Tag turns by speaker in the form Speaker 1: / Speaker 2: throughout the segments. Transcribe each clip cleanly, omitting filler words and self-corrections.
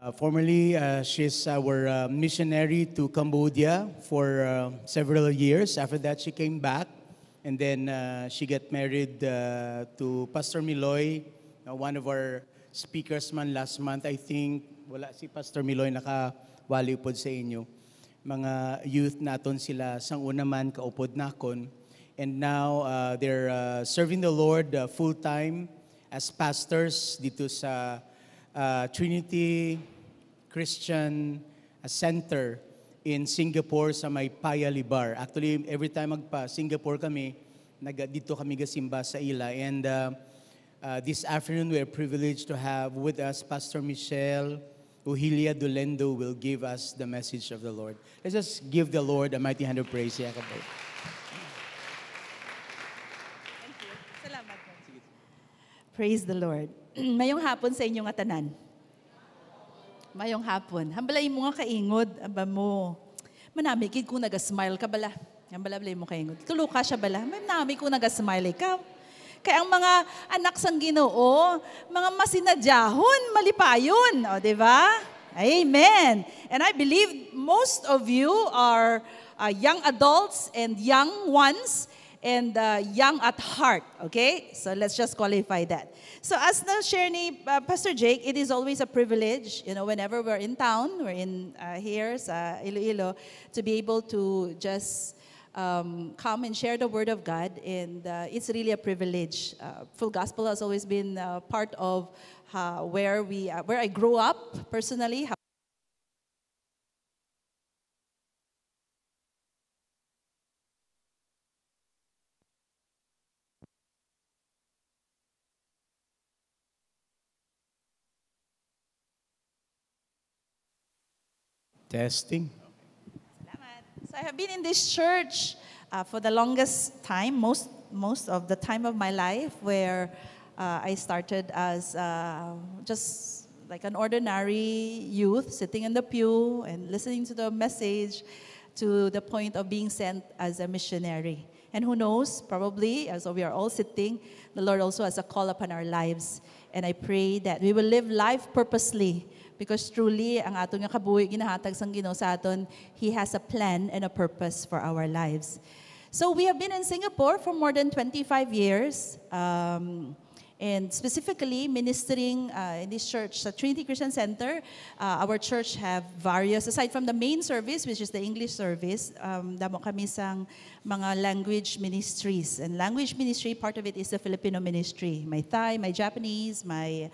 Speaker 1: Formerly, she's our missionary to Cambodia for several years. After that, she came back, and then she got married to Pastor Miloy, one of our speakers man last month. I think wala si Pastor Miloy nakawali pod sa inyo. Mga youth naton sila sang una man kaupod nakon, and now they're serving the Lord full-time as pastors dito sa Trinity Christian Center in Singapore sa may Paya Libar. Actually, every time magpa-Singapore kami, dito kami gasimba sa ila. And this afternoon, we are privileged to have with us Pastor Michelle Uhilia Dolendo will give us the message of the Lord. Let's just give the Lord a mighty hand of praise.
Speaker 2: Thank you. Salamat po. Praise the Lord. Mayong hapon sa inyong atanan. Mayong hapon. Hambalay mo nga kaingod, aba mo. Manamikid ko naga-smile ka bala. Hambalay mo kaingod. Tulo ka siya bala. Manamik ko naga-smile ikaw. Kaya ang mga anak sang Ginoo, mga masinadyahon, malipayon. O, di ba? Amen. And I believe most of you are young adults and young ones and young at heart. Okay? So let's just qualify that. So as na-share ni Pastor Jake, it is always a privilege, whenever we're in town, we're in here sa Iloilo, to be able to just come and share the Word of God. And it's really a privilege. Full Gospel has always been part of where I grew up personally.
Speaker 1: Testing.
Speaker 2: So I have been in this church for the longest time, most of the time of my life, where I started as just like an ordinary youth, sitting in the pew and listening to the message, to the point of being sent as a missionary. And who knows, probably, as we are all sitting, the Lord also has a call upon our lives. And I pray that we will live life purposely, because truly, ang aton nga kabuhi ginahatag sang Ginoo sa aton, He has a plan and a purpose for our lives. So we have been in Singapore for more than 25 years, and specifically ministering in this church, the Trinity Christian Center. Our church have various, aside from the main service, which is the English service, damo kami sang mga language ministries. And language ministry, part of it is the Filipino ministry. My Thai, my Japanese, my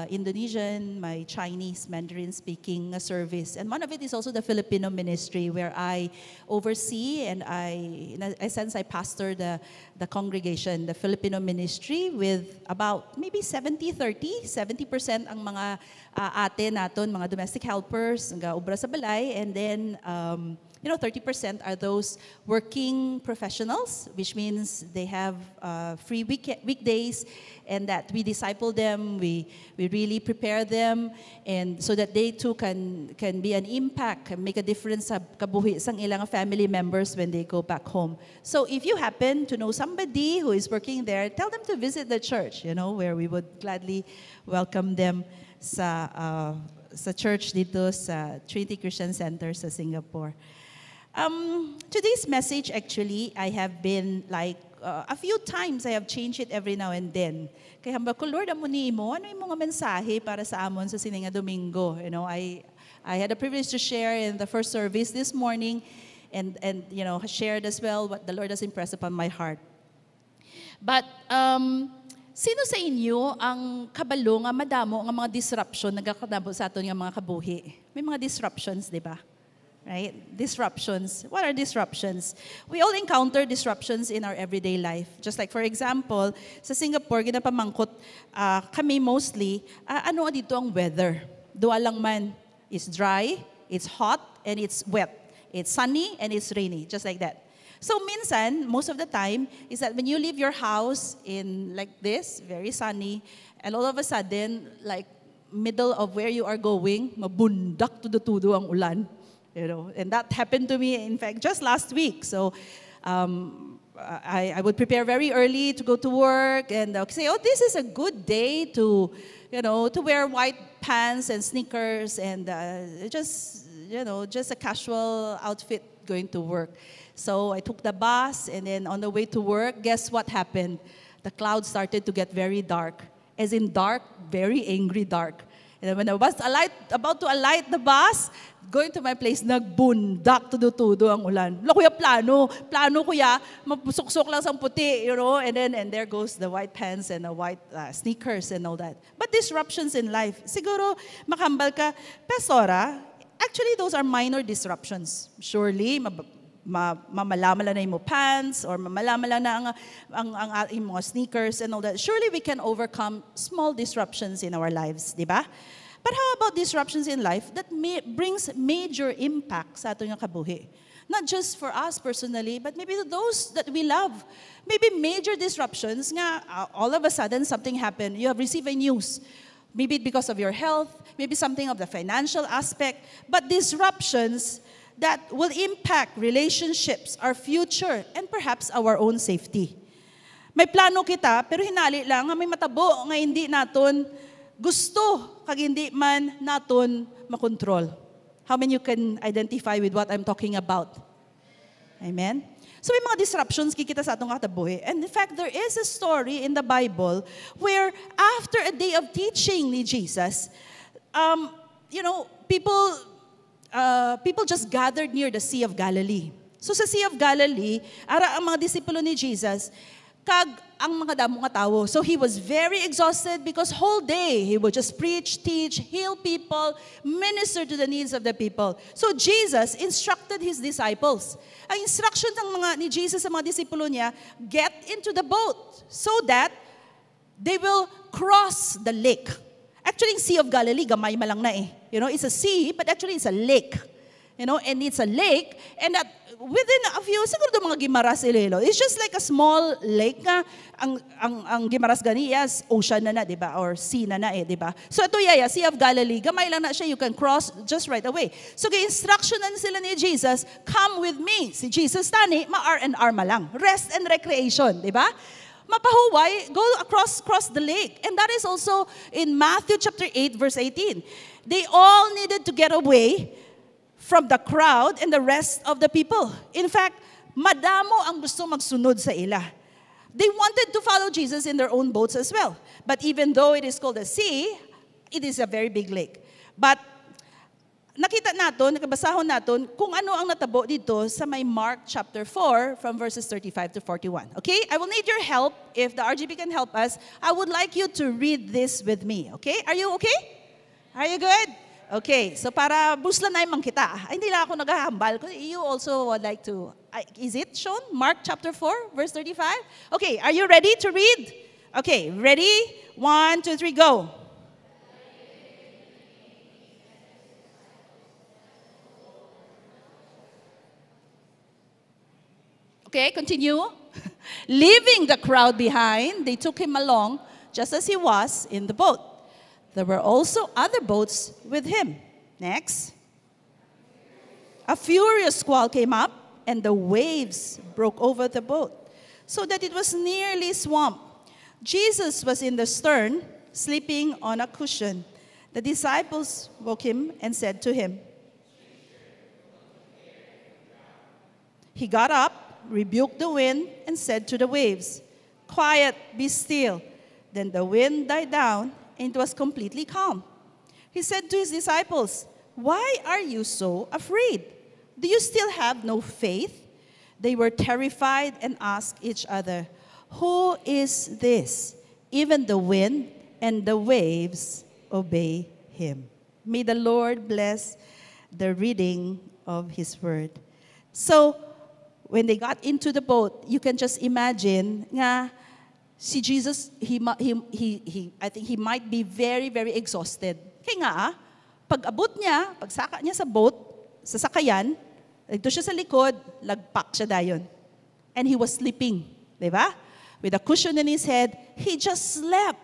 Speaker 2: Indonesian, my Chinese, Mandarin-speaking service. And one of it is also the Filipino ministry, where I oversee and in a sense, I pastor the congregation, the Filipino ministry, with about maybe 70-30. 70% ang mga ate naton, mga domestic helpers, nga obra sa balay, and then 30% are those working professionals, which means they have free weekdays, and that we disciple them, we really prepare them, and so that they too can be an impact, can make a difference sa kabuhi sang ilang family members when they go back home. So if you happen to know somebody who is working there, tell them to visit the church, where we would gladly welcome them sa church dito sa Trinity Christian Center sa Singapore. Today's message, actually, I have been a few times, I have changed it every now and then. Kaya hamba ko, Lord, amo ni mo, ano yung mga mensahe para sa amon sa sininga Domingo? I had a privilege to share in the first service this morning, and shared as well what the Lord has impressed upon my heart. But sino sa inyo ang kabalo nga madamo nga mga disruption nagakadabo sa aton nga mga kabuhi? May mga disruptions, di ba? Right? Disruptions. What are disruptions? We all encounter disruptions in our everyday life. Just like, for example, sa Singapore, ginapamangkot kami mostly, ano dito ang weather? Dua lang man. It's dry, it's hot, and it's wet. It's sunny, and it's rainy. Just like that. So minsan, most of the time, is that when you leave your house in like this, very sunny, and all of a sudden, like middle of where you are going, mabundak tudo ang ulan. And that happened to me, in fact, just last week. So I would prepare very early to go to work and say, oh, this is a good day to, to wear white pants and sneakers and just a casual outfit going to work. So I took the bus, and then on the way to work, guess what happened? The clouds started to get very dark. As in dark, very angry dark. And then when I was about to alight the bus, going to my place, nagbundak, tudo-tudo ang ulan. Wala kuya, plano kuya, mapusuksok lang sa puti, and there goes the white pants and the white sneakers and all that. But disruptions in life, siguro makambal ka, Pastora, actually those are minor disruptions. Surely, mamalaman lang na yung pants or mamalaman lang na ang mga sneakers and all that. Surely we can overcome small disruptions in our lives, di ba? But how about disruptions in life that brings major impact sa ating kabuhi? Not just for us personally, but maybe to those that we love. Maybe major disruptions nga, all of a sudden something happened. You have received a news. Maybe because of your health, maybe something of the financial aspect, but disruptions that will impact relationships, our future, and perhaps our own safety. May plano kita, pero hinali lang, may matabo nga hindi naton gusto, kag hindi man naton makontrol. How many you can identify with what I'm talking about? Amen? So may mga disruptions kikita sa atong katabuhi. And in fact, there is a story in the Bible where after a day of teaching ni Jesus, people just gathered near the Sea of Galilee. So sa Sea of Galilee, ara ang mga disipulo ni Jesus, kag ang mga damo nga tawo. So he was very exhausted because whole day he would just preach, teach, heal people, minister to the needs of the people. So Jesus instructed his disciples. Ang instruction ng mga ni Jesus sa mga disipulo niya, get into the boat so that they will cross the lake. Actually, Sea of Galilee, gamay malang na eh. It's a sea, but actually it's a lake. And it's a lake, and that within a few, siguro mga Gimaras Iloilo, it's just like a small lake nga, ang Gimaras gani, yes, ocean na, di ba? Or sea na di ba? So ito Sea of Galilee, gamay lang na siya, you can cross just right away. So instruction na sila ni Jesus, come with me. Si Jesus tani, ma-R&R malang. Rest and recreation, di ba? Mapahuway, go cross the lake. And that is also in Matthew chapter 8, verse 18. They all needed to get away from the crowd and the rest of the people. In fact, madamo ang gusto magsunod sa ila. They wanted to follow Jesus in their own boats as well. But even though it is called a sea, it is a very big lake. But nakita natin, nakabasahon natin kung ano ang natabo dito sa may Mark chapter 4 from verses 35 to 41. Okay? I will need your help. If the RGB can help us, I would like you to read this with me. Okay? Are you okay? Are you good? Okay, so para busla na yung kita. Ay, hindi lang ako naghahambal. You also would like to, is it shown? Mark chapter 4, verse 35? Okay, are you ready to read? Okay, ready? 1, 2, 3, go. Okay, continue. Leaving the crowd behind, they took him along just as he was in the boat. There were also other boats with him. Next. A furious squall came up, and the waves broke over the boat, so that it was nearly swamped. Jesus was in the stern, sleeping on a cushion. The disciples woke him and said to him. He got up, rebuked the wind, and said to the waves, "Quiet, be still." Then the wind died down, and it was completely calm. He said to his disciples, "Why are you so afraid? Do you still have no faith?" They were terrified and asked each other, "Who is this? Even the wind and the waves obey him." May the Lord bless the reading of his word. So, when they got into the boat, you can just imagine nga, si Jesus, I think he might be very, very exhausted. Kaya nga, pag abot niya, pagsaka niya sa boat, sa sakayan, ito siya sa likod, lagpak siya dayon. And he was sleeping, di ba? With a cushion in his head, he just slept.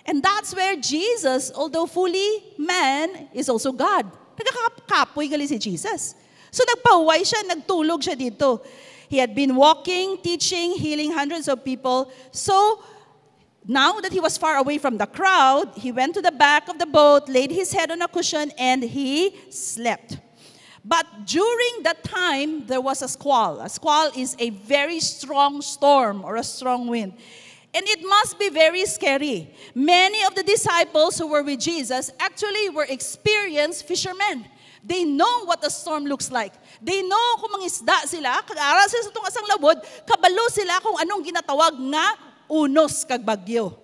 Speaker 2: And that's where Jesus, although fully man, is also God. Nagkakapoy gali si Jesus. So nagpahuway siya, nagtulog siya dito. He had been walking, teaching, healing hundreds of people. So now that he was far away from the crowd, he went to the back of the boat, laid his head on a cushion, and he slept. But during that time, there was a squall. A squall is a very strong storm or a strong wind. And it must be very scary. Many of the disciples who were with Jesus actually were experienced fishermen. They know what a storm looks like. They know kung mangisda sila, kag-aral sila sa itong asang labod, kabalo sila kung anong ginatawag nga unos kag bagyo.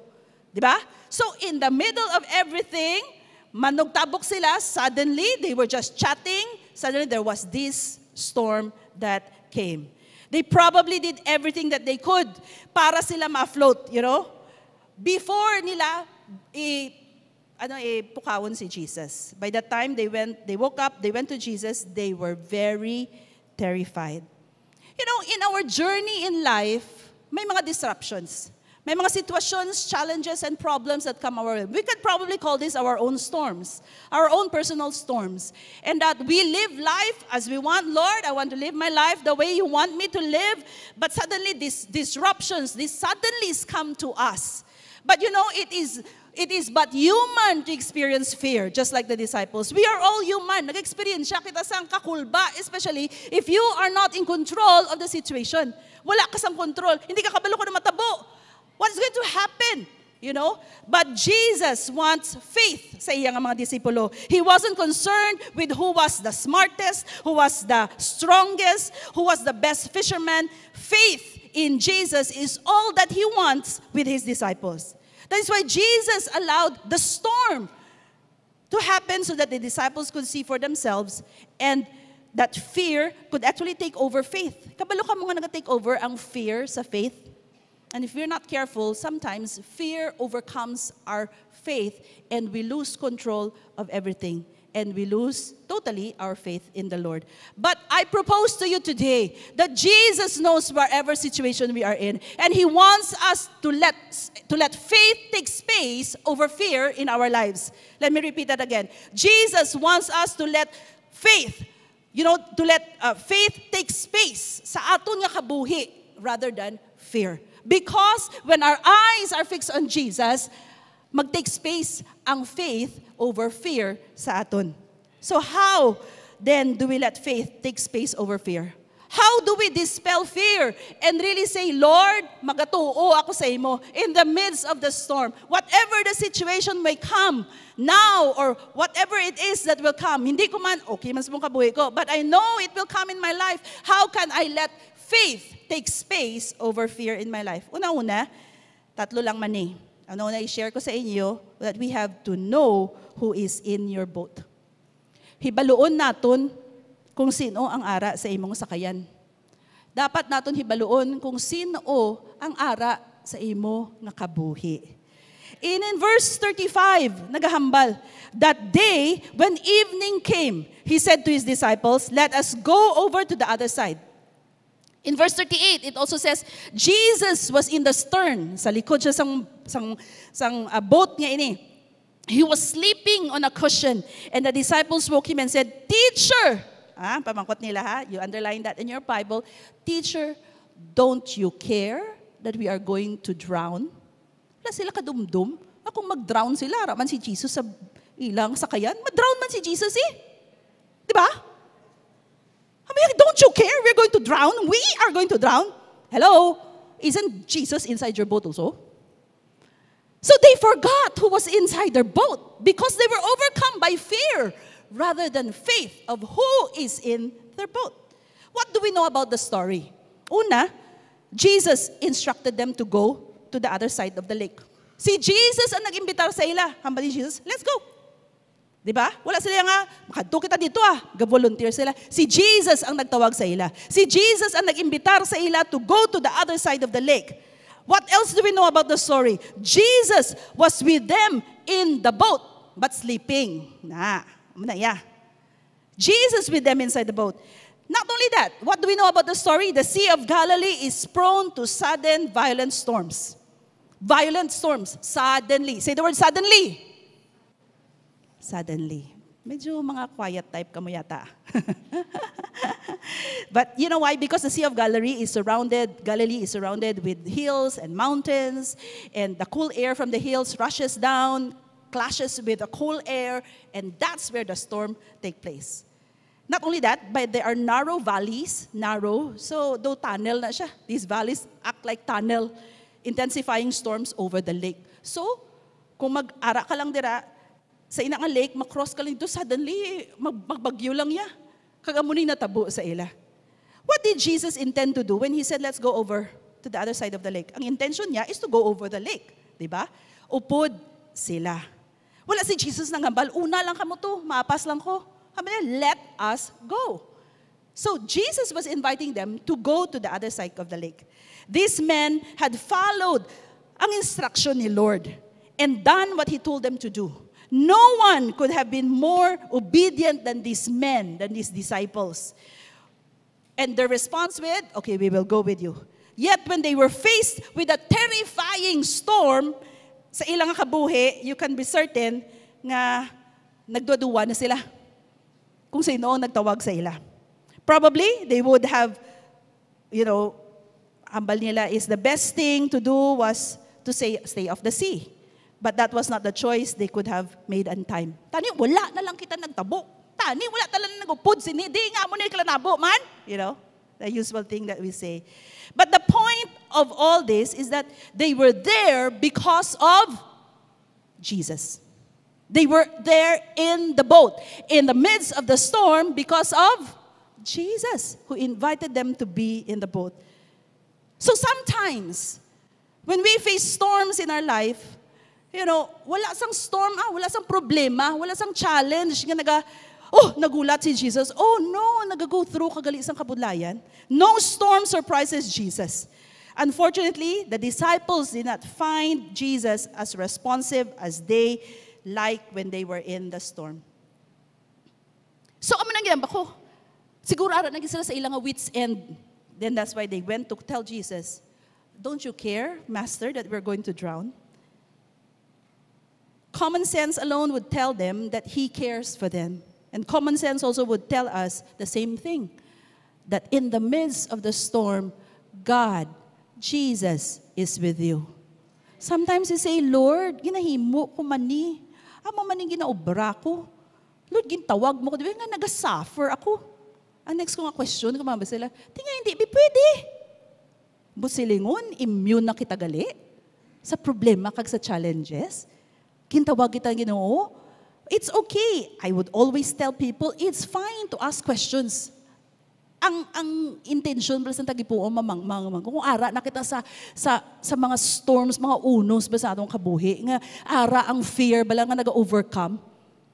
Speaker 2: Diba? So in the middle of everything, manugtabok sila, suddenly they were just chatting, suddenly there was this storm that came. They probably did everything that they could para sila ma-float, you know? Before nila pukawon si Jesus. By the time they woke up, they went to Jesus, they were very terrified. You know, in our journey in life, may mga disruptions. May mga situations, challenges, and problems that come our way. We could probably call this our own storms, our own personal storms. And that we live life as we want. Lord, I want to live my life the way you want me to live. But suddenly these disruptions, these suddenlies come to us. But you know, it is but human to experience fear, just like the disciples. We are all human. Nag-experience siya kita sang kakulba, especially if you are not in control of the situation. Wala ka sang control. Hindi ka kabalo ko na matabo. What's going to happen? You know? But Jesus wants faith sa iyang mga disipulo. He wasn't concerned with who was the smartest, who was the strongest, who was the best fisherman. Faith in Jesus is all that he wants with his disciples. That is why Jesus allowed the storm to happen so that the disciples could see for themselves and that fear could actually take over faith. Kabalo ka mga nag-take over ang fear sa faith. And if we're not careful, sometimes fear overcomes our faith and we lose control of everything. And we lose totally our faith in the Lord. But I propose to you today that Jesus knows whatever situation we are in. And He wants us to let faith take space over fear in our lives. Let me repeat that again. Jesus wants us to let faith, to let faith take space sa aton nga kabuhi rather than fear. Because when our eyes are fixed on Jesus, mag-take space ang faith over fear sa aton. So how then do we let faith take space over fear? How do we dispel fear and really say, Lord, magatuo ako sa imo in the midst of the storm. Whatever the situation may come now or whatever it is that will come. Hindi ko man, okay, mas mong kabuhi ko, but I know it will come in my life. How can I let faith take space over fear in my life? Una-una, tatlo lang man eh. Una-una, i-share ko sa inyo that we have to know who is in your boat. Hibaluon naton kung sino ang ara sa imong sakayan. Dapat naton hibaluon kung sino ang ara sa imo nga kabuhi. In verse 35, nagahambal, that day when evening came, he said to his disciples, let us go over to the other side. In verse 38, it also says, Jesus was in the stern. Sa likod siya sang boat niya ini. He was sleeping on a cushion. And the disciples woke him and said, Teacher! Pamangkot nila ha. You underline that in your Bible. Teacher, don't you care that we are going to drown? Wala sila kadumdum. Kung mag-drown sila, raman si Jesus sa ilang sakayan, mag-drown man si Jesus eh. Diba? Don't you care? We're going to drown. We are going to drown. Hello? Isn't Jesus inside your boat also? So they forgot who was inside their boat because they were overcome by fear rather than faith of who is in their boat. What do we know about the story? Una, Jesus instructed them to go to the other side of the lake. Si Jesus ang nag-imbitar sa ila. Hambali Jesus, let's go. Diba? Wala sila nga, makadto kita dito Ga-volunteer sila. Si Jesus ang nagtawag sa ila. Si Jesus ang nag-imbitar sa ila to go to the other side of the lake. What else do we know about the story? Jesus was with them in the boat, but sleeping. Jesus with them inside the boat. Not only that, what do we know about the story? The Sea of Galilee is prone to sudden, violent storms. Violent storms, suddenly. Say the word suddenly. Suddenly. Medyo mga quiet type ka mo yata. But you know why? Because the Sea of Galilee is surrounded with hills and mountains, and the cool air from the hills rushes down, clashes with the cool air, and that's where the storm takes place. Not only that, but there are narrow valleys, so though tunnel na siya, these valleys act like tunnel, intensifying storms over the lake. So, kung mag-ara ka lang dira, sa ina nga lake, makross ka lang dito, suddenly, magbagyo lang ya. Kagamunin natabo sa ila. What did Jesus intend to do when He said, let's go over to the other side of the lake? Ang intention niya is to go over the lake. Diba? Upod sila. Wala si Jesus nang hambal, una lang kamo to, maapas lang ko. Sabi niya, let us go. So Jesus was inviting them to go to the other side of the lake. These men had followed ang instruction ni Lord and done what He told them to do. No one could have been more obedient than these men, than these disciples. And their response with, okay, we will go with you. Yet when they were faced with a terrifying storm, sa ilang kabuhi, you can be certain nga nagduduwa na sila. Kung sino ang nagtawag sa ila. Probably, they would have, ambal nila is the best thing to do was to say, stay off the sea. But that was not the choice they could have made on time. Tani, wala na lang kita nagtabo. Tani, wala talaga nagupod sini. Di nga mo na ikilanabo, man. The usual thing that we say. But the point of all this is that they were there because of Jesus. They were there in the boat, in the midst of the storm because of Jesus, who invited them to be in the boat. So sometimes, when we face storms in our life, wala sang storm, wala sang problema, wala sang challenge, nagulat si Jesus. Oh no, nag-go through kagali isang kabudlayan. No storm surprises Jesus. Unfortunately, the disciples did not find Jesus as responsive as they like when they were in the storm. So, amo nang ginamba ko. Siguro ara naging sila sa ilang wits end. Then that's why they went to tell Jesus, don't you care, Master, that we're going to drown? Common sense alone would tell them that He cares for them. And common sense also would tell us the same thing. That in the midst of the storm, God, Jesus, is with you. Sometimes you say, Lord, ginahimo ko mani. Amo maning ginaobra ko. Lord, gintawag mo ko. Di ba nga nag-suffer ako? Ang next ko nga question, kumamba sila, hindi pwede. Busilingon, immune na kita gali sa problema kag sa challenges. Kintawag kita Ginoo. It's okay. I would always tell people, it's fine to ask questions. Ang intention ba sa tagipuo mamang kung ara na kita sa mga storms, mga unos ba sa atong kabuhi nga ara ang fear bala nga naga-overcome.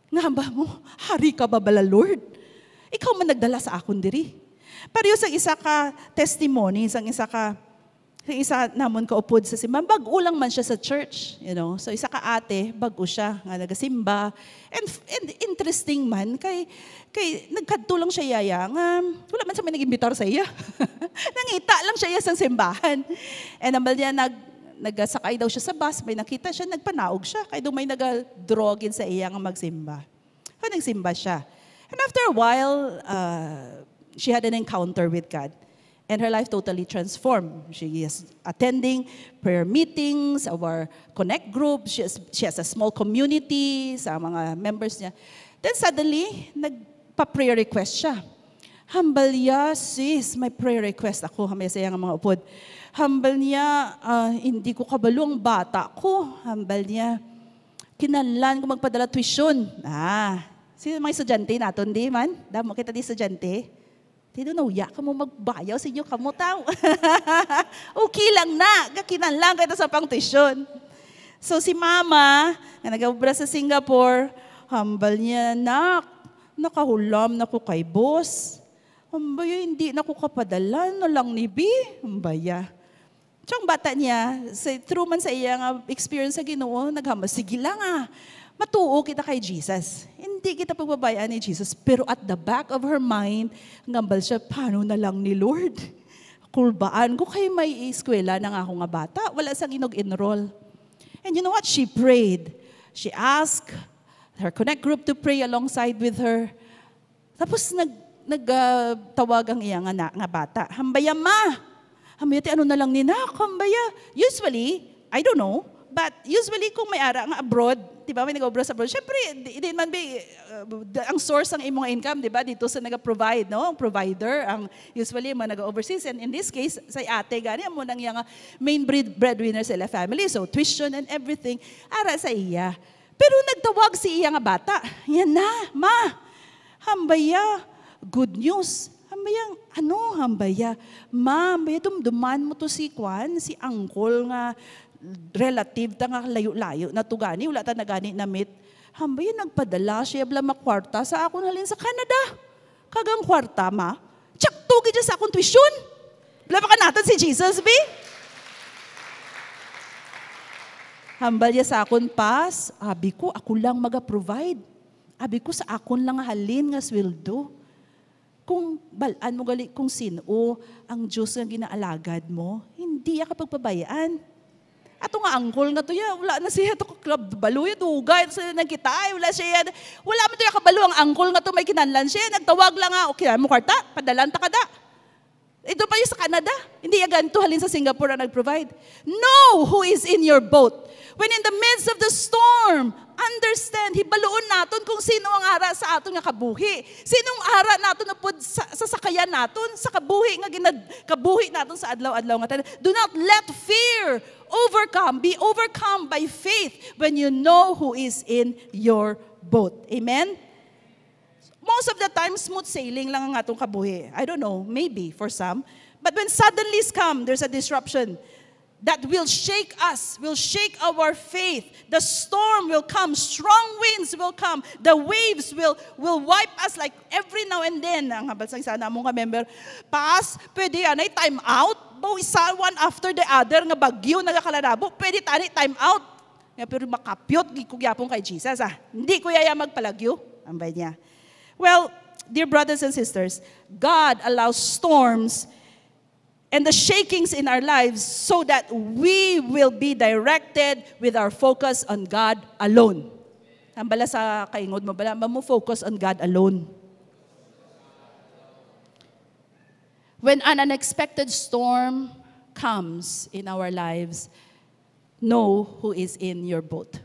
Speaker 2: Nga ba mo, hari ka ba bala Lord? Ikaw man nagdala sa akon diri. Pero yung isa ka testimony, isa namon kaupod sa simbahan, bago lang man siya sa church, So isa ka ate, bago siya, nga nagasimba. And interesting man, kay nagkadto lang siya yaya, nga wala man sa may nag-imbitar sa iya. Nangita lang siya sa simbahan. And ambal niya, nagsakay daw siya sa bus, may nakita siya, nagpanaog siya, kaya may nagadrogin sa iya nga magsimba. Kaya nagsimba siya. And after a while, she had an encounter with God. And her life totally transformed. She is attending prayer meetings, our connect group. She has a small community sa mga members niya. Then suddenly, nagpa-prayer request siya. Hambal niya, sis, may prayer request ako. Hamay sayang ang mga upod. Hambal niya, hindi ko kabalo ang bata ko. Hambal niya, kinahanglan ko magpadala tuition. Sino mga estudyante natin, di man? Damo kita di estudyante. Tino na uya ka mo magbayaw sa inyo kamutaw. Okay lang na. Kakinanlang kita sa pang-tuition. So si mama, na nag-abra sa Singapore, hambal niya, nakahulam na ko kay boss. Hambaya, hindi na ko kapadala, no lang ni B. Hambaya. Tsang bata niya, through man sa iya nga experience sa Ginoo, naghambal, sige lang matuo kita kay Jesus. Hindi kita pagbabayaan ni Jesus. Pero at the back of her mind, ngambal siya, paano na lang ni Lord? Kulbaan ko kay may eskwela ng ako nga bata. Wala sang inog-enroll. And you know what? She prayed. She asked her connect group to pray alongside with her. Tapos nagtawag ang iya nga bata. Hambaya ma! Hambaya ti ano na lang nina? Hambaya. Usually, I don't know, but usually kung may ara nga abroad, di ba, may nag-abroad sa abroad, syempre, hindi man ba, ang source ng imong income, di ba, dito sa nag-provide, no? Ang provider, ang usually mga nag-overseas. And in this case, sa ate, gani, mo nang yung main breadwinner sa ila family. So, tuition and everything, ara sa iya. Pero nagtawag si iya nga bata. Yan na, ma, hambaya, good news. Hambaya, ano hambaya? Ma, hambaya, dumduman mo to si Kwan, si uncle nga, relative ta nga layo-layo na to gani, wala ta na gani na meet. Hambay, nagpadala siya bla makwarta sa akon halin sa Canada. Kagang kwarta ma. Tsak tugi dyan sa akong tuition. Bla ka natin si Jesus, be? Hambal niya sa akon pas. Abi ko, ako lang maga-provide. Abi ko, sa akon lang halin nga sweldo. Kung balaan mo gali kung sino ang Diyos nga ginaalagad mo, hindi ka pagpabayaan. Ato nga angkol nga to ya, wala na siya to baluya dugay sa nang kita, wala siya. Wala man to ya kabalo ang angkol nga to may kinanlan siya, nagtawag lang nga, okay mo kwarta, padalan ta kada. Ito pa yung sa Canada, hindi ya ganito halin sa Singapore na nag-provide. Know who is in your boat. When in the midst of the storm, understand, hibaloon naton kung sino ang ara sa aton nga kabuhi. Sinong ara naton na pod sa sakayan naton, sa kabuhi nga kabuhi naton sa adlaw-adlaw nga tanan. Do not let fear be overcome by faith when you know who is in your boat. Amen? Most of the time, smooth sailing lang ang atong kabuhi. I don't know, maybe for some. But when suddenlies come, there's a disruption that will shake us, will shake our faith. The storm will come, strong winds will come, the waves will wipe us like every now and then. Ang habalsang sana mong ka-member, pas, pwede yan ay time out, isa one after the other, nga bagyo, nagakalarabo, pwede tani time out. Nga pero makapyot, kugyapong kay Jesus. Hindi ko yaya magpalagyo. Ambay niya. Well, dear brothers and sisters, God allows storms and the shakings in our lives so that we will be directed with our focus on God alone. Ang bala sa kaingod mo, bala mo focus on God alone. When an unexpected storm comes in our lives, know who is in your boat.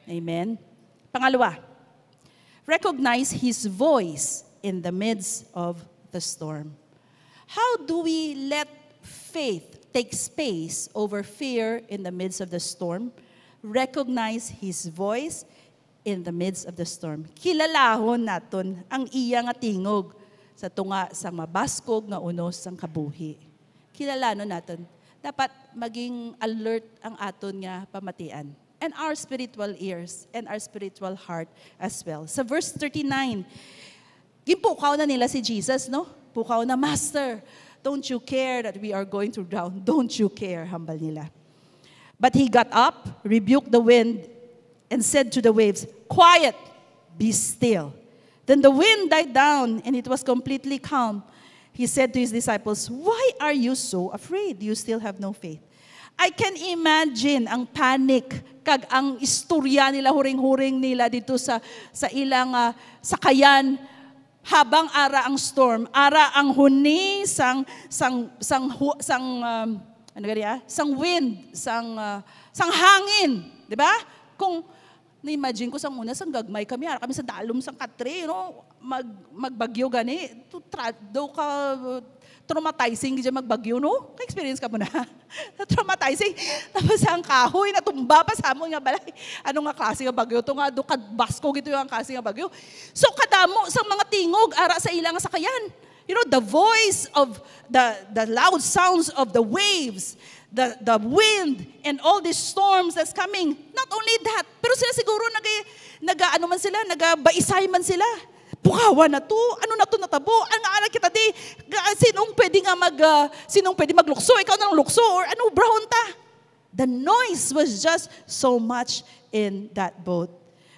Speaker 2: Amen? Pangalawa, recognize His voice in the midst of the storm. How do we let faith take space over fear in the midst of the storm? Recognize His voice in the midst of the storm. Kilalahon naton ang iya nga tingog sa tunga sang mabaskog nga unos sang kabuhi. Kilalanon naton. Dapat maging alert ang aton nga pamatian. And our spiritual ears and our spiritual heart as well. Sa verse 39, gimpukaw na nila si Jesus, no? Pukaw na, Master, don't you care that we are going to drown? Don't you care, hambal nila. But He got up, rebuked the wind, and said to the waves, Quiet, be still. Then the wind died down, and it was completely calm. He said to His disciples, Why are you so afraid? You still have no faith. I can imagine ang panic kag ang istorya nila, huring-huring nila dito sa ilang sakayan habang ara ang storm, ara ang huni sang wind, sang hangin, di ba? Kung na-imagine ko sang una sang gagmay kami, ara kami sa dalom sang katre, magbagyo gani, do ka traumatizing diyan magbagyo, no? Ka-experience ka mo na. Traumatizing. Tapos ang kahoy na tumba pa sa amon nga balay. Ano nga klase nga bagyo? Ito nga, do basko gito yung klase nga bagyo. So kadamo sa mga tingog, ara sa ilang sakayan. You know, the voice of the loud sounds of the waves, the wind, and all these storms that's coming. Not only that, pero sila siguro nagabaisay man sila. Pukawan na to, ano na to natabo, ang anak kita di, sinong pwede maglukso, ikaw na lang lukso, or ano, brown ta. The noise was just so much in that boat.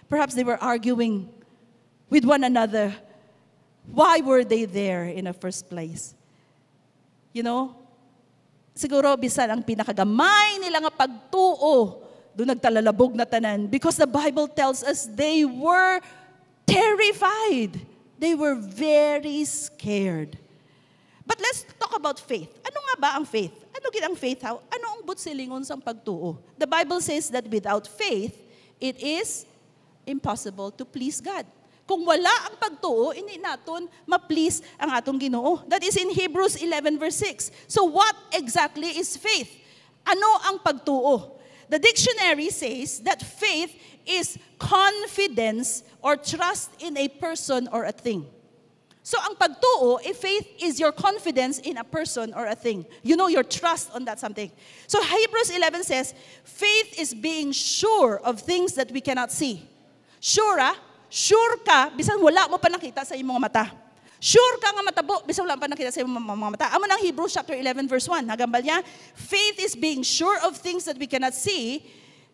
Speaker 2: Perhaps they were arguing with one another. Why were they there in the first place? You know, siguro bisan ang pinakagamay nila nga pagtuo Doon nagtalalabog na tanan. Because the Bible tells us they were terrified. They were very scared. But let's talk about faith. Ano nga ba ang faith? Ano gid ang faith? Ano ang butsilingon sang pagtuo? The Bible says that without faith, it is impossible to please God. Kung wala ang pagtuo, hindi naton ma-please ang atong Ginoo. That is in Hebrews 11 verse 6. So what exactly is faith? Ano ang pagtuo? The dictionary says that faith is confidence or trust in a person or a thing. So ang pagtuo, if faith is your confidence in a person or a thing. You know, your trust on that something. So Hebrews 11 says, faith is being sure of things that we cannot see. Sure, sure ka, bisan wala mo pa nakita sa imong mata. Sure ka nga matabo, bisan wala pa nakita sa imong mga mata. Amo ng Hebrews chapter 11 verse 1. Hagambal niya, faith is being sure of things that we cannot see.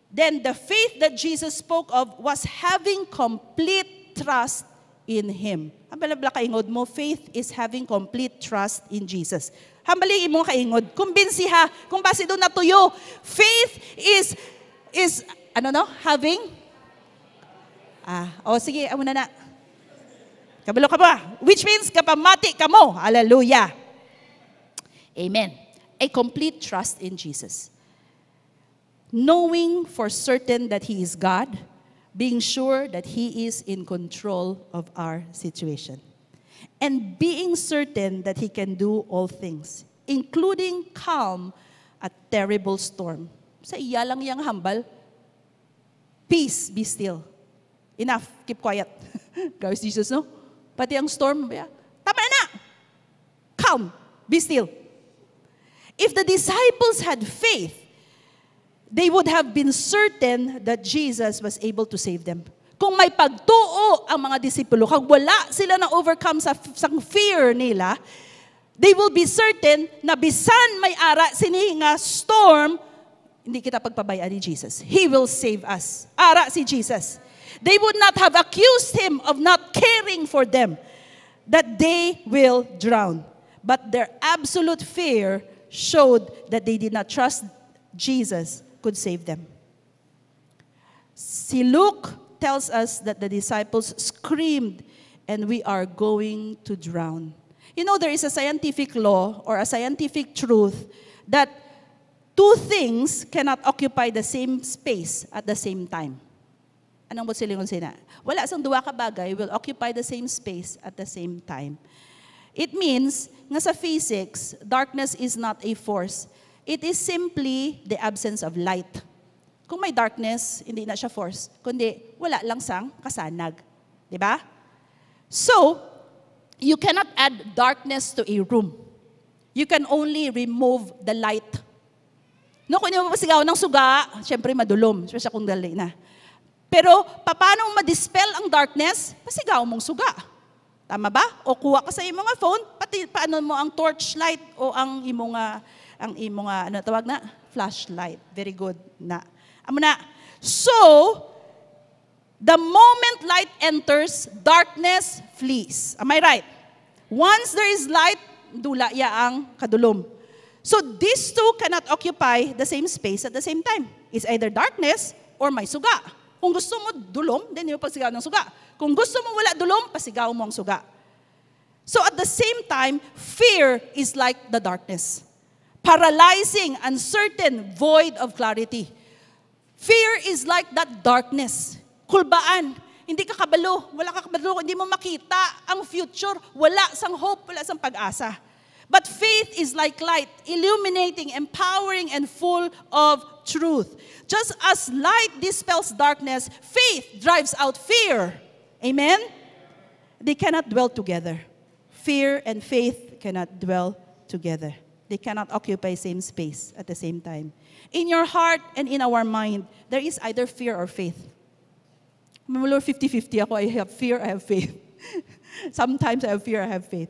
Speaker 2: Then the faith that Jesus spoke of was having complete trust in Him. Hambala kaingod mo, faith is having complete trust in Jesus. Hambali imo kaingod, kumbinsiha, kung base doon natuyo, faith is having, sige, amo na. Kabalo ka ba? Which means kapamati ka mo. Hallelujah. Amen. A complete trust in Jesus. Knowing for certain that He is God, being sure that He is in control of our situation. And being certain that He can do all things, including calm a terrible storm. Sa iya lang yang hambal, peace, be still. Enough, keep quiet. Guys, Jesus, no? Pati ang storm, tama na! Calm, be still. If the disciples had faith, they would have been certain that Jesus was able to save them. Kung may pagtuo ang mga disipulo, kag wala sila na overcome sa fear nila, they will be certain na bisan may ara sini nga storm, hindi kita pagpabayaan ni Jesus. He will save us. Ara si Jesus. They would not have accused Him of not caring for them, that they will drown. But their absolute fear showed that they did not trust Jesus could save them. Si Luke tells us that the disciples screamed, and we are going to drown. You know, there is a scientific law or a scientific truth that two things cannot occupy the same space at the same time. Anong butsilingon sina? Wala sang duwa ka bagay will occupy the same space at the same time. It means, nga sa physics, darkness is not a force. It is simply the absence of light. Kung may darkness, hindi na siya force. Kundi, wala lang sang kasanag. Diba? So, you cannot add darkness to a room. You can only remove the light. No, kung hindi mo pasigaw ng suga, syempre madulom. Especially kung dali na. Pero, paano ma-dispel ang darkness? Pasigaw mong suga. Tama ba? O kuha ka sa imong phone, pati paano mo ang torchlight o ang imong tawag na? Flashlight. Very good na. Amo na. So, the moment light enters, darkness flees. Am I right? Once there is light, dula ya ang kadulom. So, these two cannot occupy the same space at the same time. It's either darkness or may suga. Kung gusto mo dulom, then yung pasigaw ng suga. Kung gusto mo wala dulom, pasigaw mo ang suga. So at the same time, fear is like the darkness. Paralyzing, uncertain, void of clarity. Fear is like that darkness. Kulbaan. Hindi ka kabalo. Wala ka kabalo. Hindi mo makita ang future. Wala sang hope. Wala sang pag-asa. But faith is like light, illuminating, empowering, and full of truth. Just as light dispels darkness, faith drives out fear. Amen? They cannot dwell together. Fear and faith cannot dwell together. They cannot occupy same space at the same time. In your heart and in our mind, there is either fear or faith. Mulo 50-50 ako. I have fear, I have faith. Sometimes I have fear, I have faith.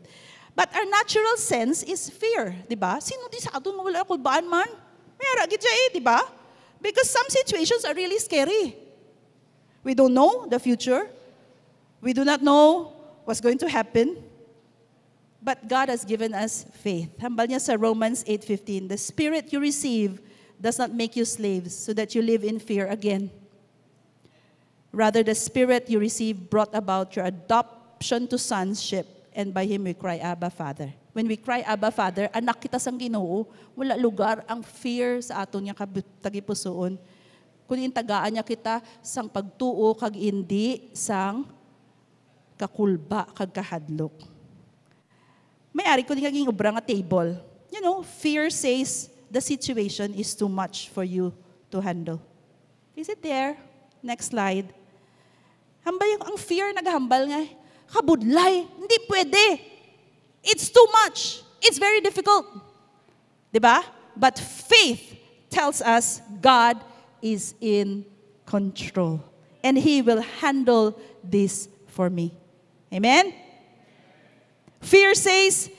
Speaker 2: But our natural sense is fear, di ba? Sino di sa ato mawala kulbaan man? Mayara gid siya di ba? Because some situations are really scary. We don't know the future. We do not know what's going to happen. But God has given us faith. Hambal niya sa Romans 8:15, the Spirit you receive does not make you slaves so that you live in fear again. Rather, the Spirit you received brought about your adoption to sonship, and by Him we cry, Abba, Father. When we cry, Abba, Father, anak kita sang Ginoo, wala lugar ang fear sa aton niya tagipusoon. Kunin tagaan niya kita sang pagtuo kag indi sang kakulba kag kahadlok. May ari ko din kaging ubra nga table. You know, fear says the situation is too much for you to handle. Is it there? Next slide. Hambal ang fear naghambal nga, kabudlay, hindi pwede. It's too much. It's very difficult. Diba? But faith tells us God is in control. And He will handle this for me. Amen? Fear says,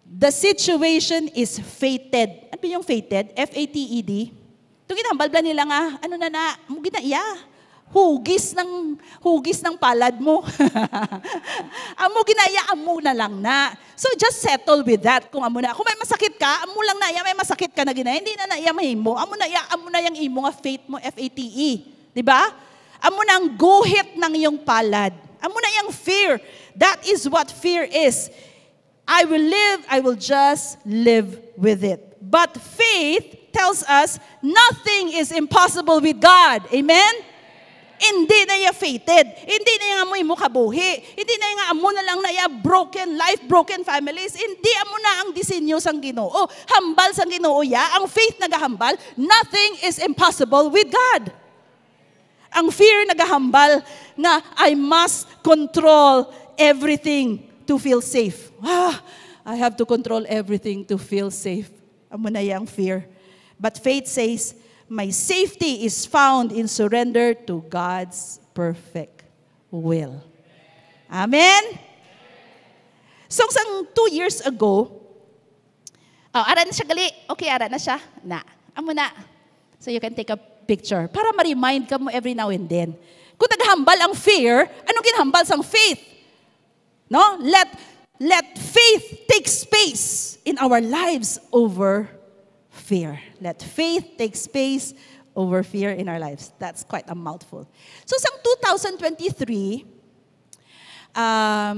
Speaker 2: the situation is fated. Ano yung fated? F-A-T-E-D. Itong ginambal nila nga, ano na, ginaiya. Hugis ng palad mo. Amo ginaya, amo na lang na. So just settle with that. Kung amo na, kung may masakit ka, amo lang na iya, may masakit ka na ginaya, hindi na iya mahimo. Amo na yang imo nga faith mo, F-A-T-E. Diba? Amo na ang guhit ng iyong palad. Amo na yang fear. That is what fear is. I will just live with it. But faith tells us nothing is impossible with God. Amen? Hindi na iya fated. Hindi na yung amoy mo kabuhi. Hindi na yung amo na lang na iya broken life, broken families. Hindi amo na ang disenyo sang Ginoo. Hambal sang Ginoo ya. Ang faith nagahambal, nothing is impossible with God. Ang fear nagahambal na I must control everything to feel safe. I have to control everything to feel safe. Amo na yang fear. But faith says, my safety is found in surrender to God's perfect will. Amen? So, 2 years ago, ara na siya gali. Okay, ara na siya. Amo na. So, you can take a picture. Para ma-remind ka mo every now and then. Kung naghambal ang fear, anong ginhambal sang faith? No? Let faith take space in our lives over fear. Let faith take space over fear in our lives. That's quite a mouthful. So, sang 2023, I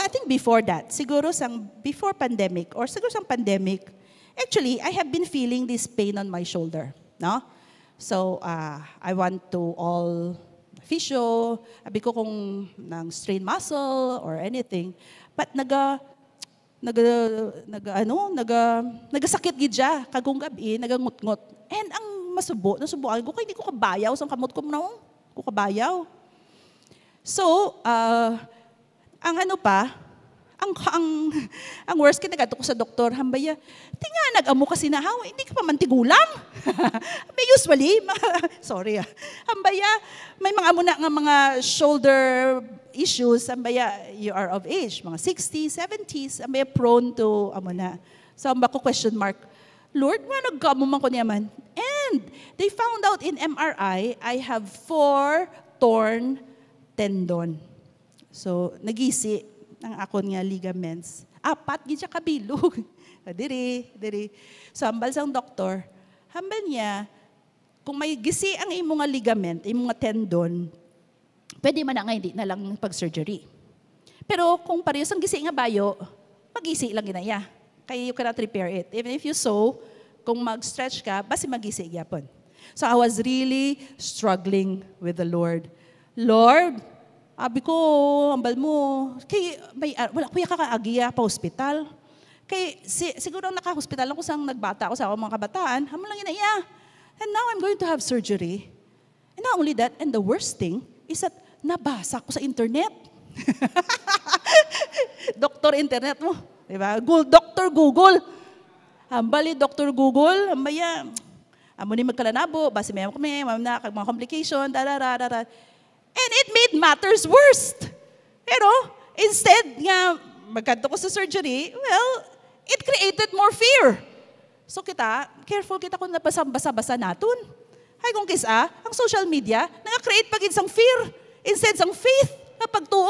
Speaker 2: think before that, siguro before pandemic, or siguro sang pandemic, actually, I have been feeling this pain on my shoulder. No? So, I went to all physio, sabi ko kung ng strain muscle or anything, but nagasakit gidya kagong gabi, nagangut-ngut. And ang nasubuan ko, kaya hindi ko kabayaw, sang kamot ko na ko kabayaw. So, ang worst kaya nagato ko sa doktor, hambaya, tinga nag-amo kasi na hawa, hindi ka pa mantigulang. May usually, hambaya, may mga amo na nga mga shoulder issues, hambaya, you are of age, mga 60s, 70s, hambaya prone to, amo na. So, hamba ko question mark, Lord, nagkamo man ko niyaman. And they found out in MRI, I have 4 torn tendon. So, nagisi ang akon nga ligaments. 4 gid siya kabilog. Diri. So, hambal sang doktor, hambal niya, kung may gisi ang imo nga ligament, imo nga tendon, pwede man na nga hindi na lang pag-surgery. Pero kung parehas ang gisi nga bayo, mag-gisi lang ginaya. Kaya you cannot repair it. Even if you sew, kung mag-stretch ka, basi mag-gisi gyapon. So I was really struggling with the Lord. Lord, abi ko, ambal mo, wala kuya kakaagiya pa hospital. Siguro naka-hospital ako sang nagbata ako sa mga kabataan, haman lang ginaya. And now I'm going to have surgery. And not only that, and the worst thing is that nabasa ko sa internet. Doktor internet mo. Diba? Dr. Google. Hambali, Dr. Google. Hambaya. Amo ni magkalanabo. Basi may kami. Mga complication. And it made matters worse. Pero, instead nga, magkanto ko sa surgery, well, it created more fear. So careful kita kung nabasa-basa naton. Hay kung kisa, ang social media, nanga-create pag isang fear. Instead sang faith, na pagtuo.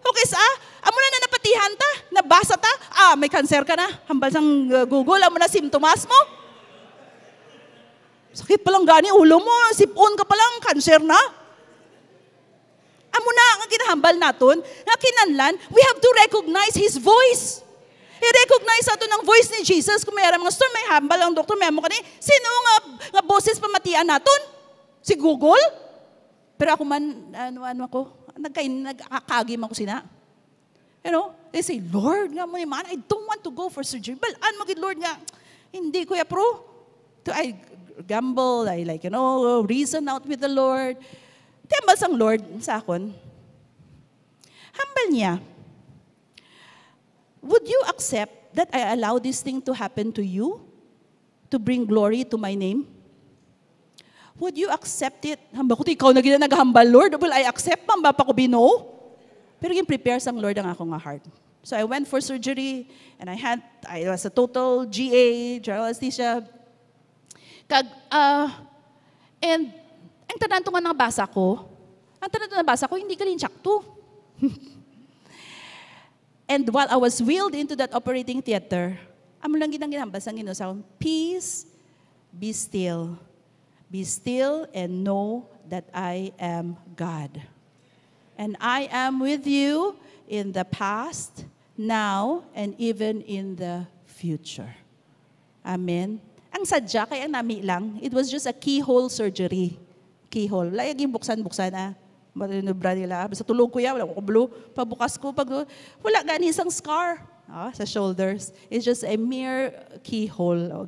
Speaker 2: Kung kisa, amo na napatihan ta, nabasa ta, may cancer ka na. Hambal sang Google, amo na simptomas mo. Sakit pa lang gani, ulo mo, sipon ka pa lang, cancer na. Amo na ang kinahambal naton, nga kinanlan, we have to recognize His voice. I-recognize nato ng voice ni Jesus. Kung mayroon mga storm, may hambal ang doktor, may amo ka ni, sino nga boses pamatian naton? Si Google? Pero ako man, ano ako, nagkakagim ako sina. You know, they say, Lord, nga mo man, I don't want to go for surgery. Balaan mo, Lord, nga, hindi ko ya pro. I gamble, I reason out with the Lord. Tembal sang Lord sa akon. Humble niya. Would you accept that I allow this thing to happen to you? To bring glory to my name? Would you accept it? Hamba ko, ikaw na gina naghambal, Lord. Will I accept? Mamba pa ko bino? Pero yung prepare sang Lord ang akong heart. So I went for surgery and I was a total GA, general anesthesia. And ang tanan to nga nabasa ko, hindi ka rin sakto. And while I was wheeled into that operating theater, amo lang ginambas ang Ginoo, peace, be still. Be still and know that I am God. And I am with you in the past, now, and even in the future. Amen. Ang sadya, kaya nami lang, it was just a keyhole surgery. Keyhole. Layaging buksan-buksan marinubra nila. Basta tulog ko yan, wala ko blue. Pabukas ko, wala gani isang scar sa shoulders. It's just a mere keyhole.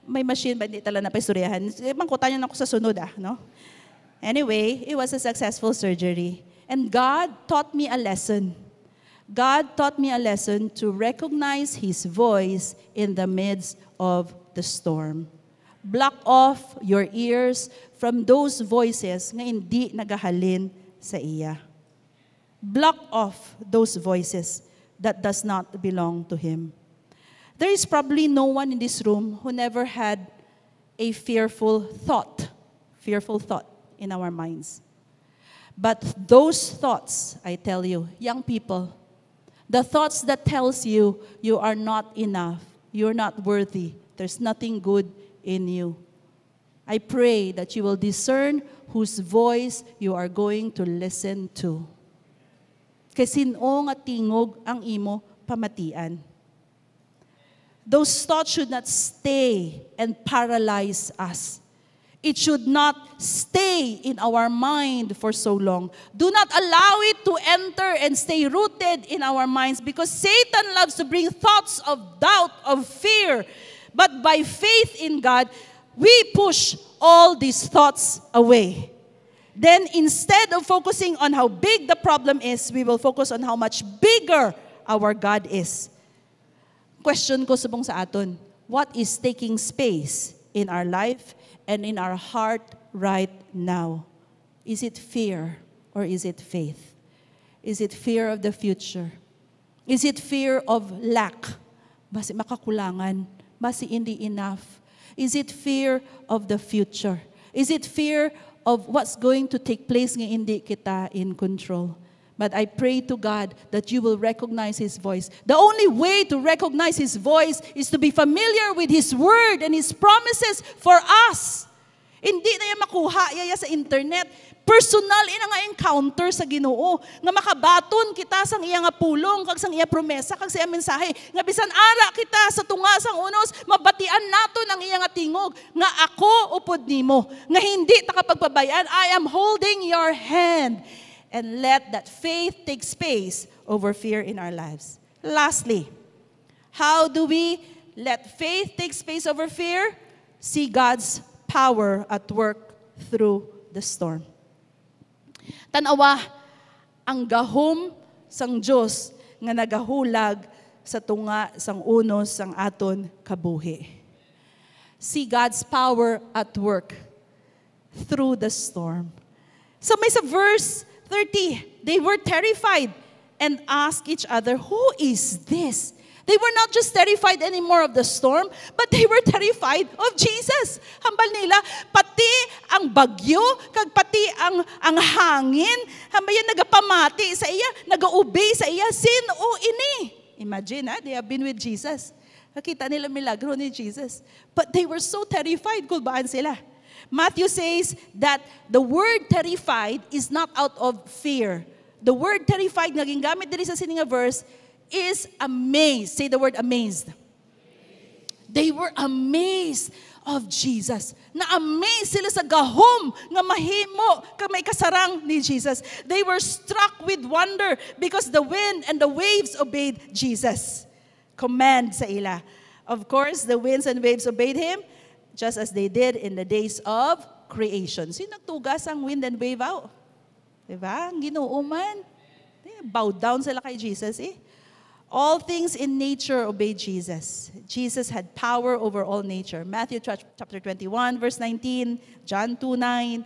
Speaker 2: May machine ba, hindi talaga napaistoryahan. Mangkutan niyo na ako sa sunod, no? Anyway, it was a successful surgery. And God taught me a lesson. God taught me a lesson to recognize His voice in the midst of the storm. Block off your ears from those voices nga hindi nagahalin sa iya. Block off those voices that does not belong to Him. There is probably no one in this room who never had a fearful thought in our minds. But those thoughts, I tell you, young people, the thoughts that tells you you are not enough, you're not worthy, there's nothing good in you. I pray that you will discern whose voice you are going to listen to. Kasi sino nga tingog ang imo pamatian. Those thoughts should not stay and paralyze us. It should not stay in our mind for so long. Do not allow it to enter and stay rooted in our minds, because Satan loves to bring thoughts of doubt, of fear. But by faith in God, we push all these thoughts away. Then instead of focusing on how big the problem is, we will focus on how much bigger our God is. Question ko subong sa aton, what is taking space in our life and in our heart right now? Is it fear or is it faith? Is it fear of the future? Is it fear of lack? Basi makakulangan, basi hindi enough. Is it fear of the future? Is it fear of what's going to take place nga hindi kita in control? But I pray to God that you will recognize His voice. The only way to recognize His voice is to be familiar with His word and His promises for us. Hindi na yan makuha yaya sa internet. Personal ina nga encounter sa Ginoo nga makabaton kita sang iya nga pulong kag sang iya promesa kag sa iya mensahe nga bisan ara kita sa tunga sang unos mabatian nato ang iya nga tingog nga ako upod nimo nga hindi ta kapagpabayaan. I am holding your hand, and let that faith take space over fear in our lives. Lastly, how do we let faith take space over fear? See God's power at work through the storm. Tanawa ang gahom sang Dios nga nagahulag sa tunga sang unos sang aton kabuhi. See God's power at work through the storm. So may sa verse 30, they were terrified and asked each other, who is this? They were not just terrified anymore of the storm, but they were terrified of Jesus. Hambal nila, pati ang bagyo, kag pati ang hangin, hambal yan nagapamati sa iya, nagaubi sa iya, sino ini? Imagine, they have been with Jesus. Nakita nila milagro ni Jesus. But they were so terrified. Kulbaan sila. Matthew says that the word terrified is not out of fear. The word terrified, naging gamit diri sa sininga verse, is amazed. Say the word amazed. They were amazed of Jesus. Na-amazed sila sa gahom nga mahimo ka may kasarang ni Jesus. They were struck with wonder because the wind and the waves obeyed Jesus. Command sa ila. Of course, the winds and waves obeyed Him just as they did in the days of creation. Sino nagtugas ang wind and wave out? Diba? Ang Ginoo man. Bow down sila kay Jesus eh. All things in nature obeyed Jesus. Jesus had power over all nature. Matthew chapter 21, verse 19, John 2:9.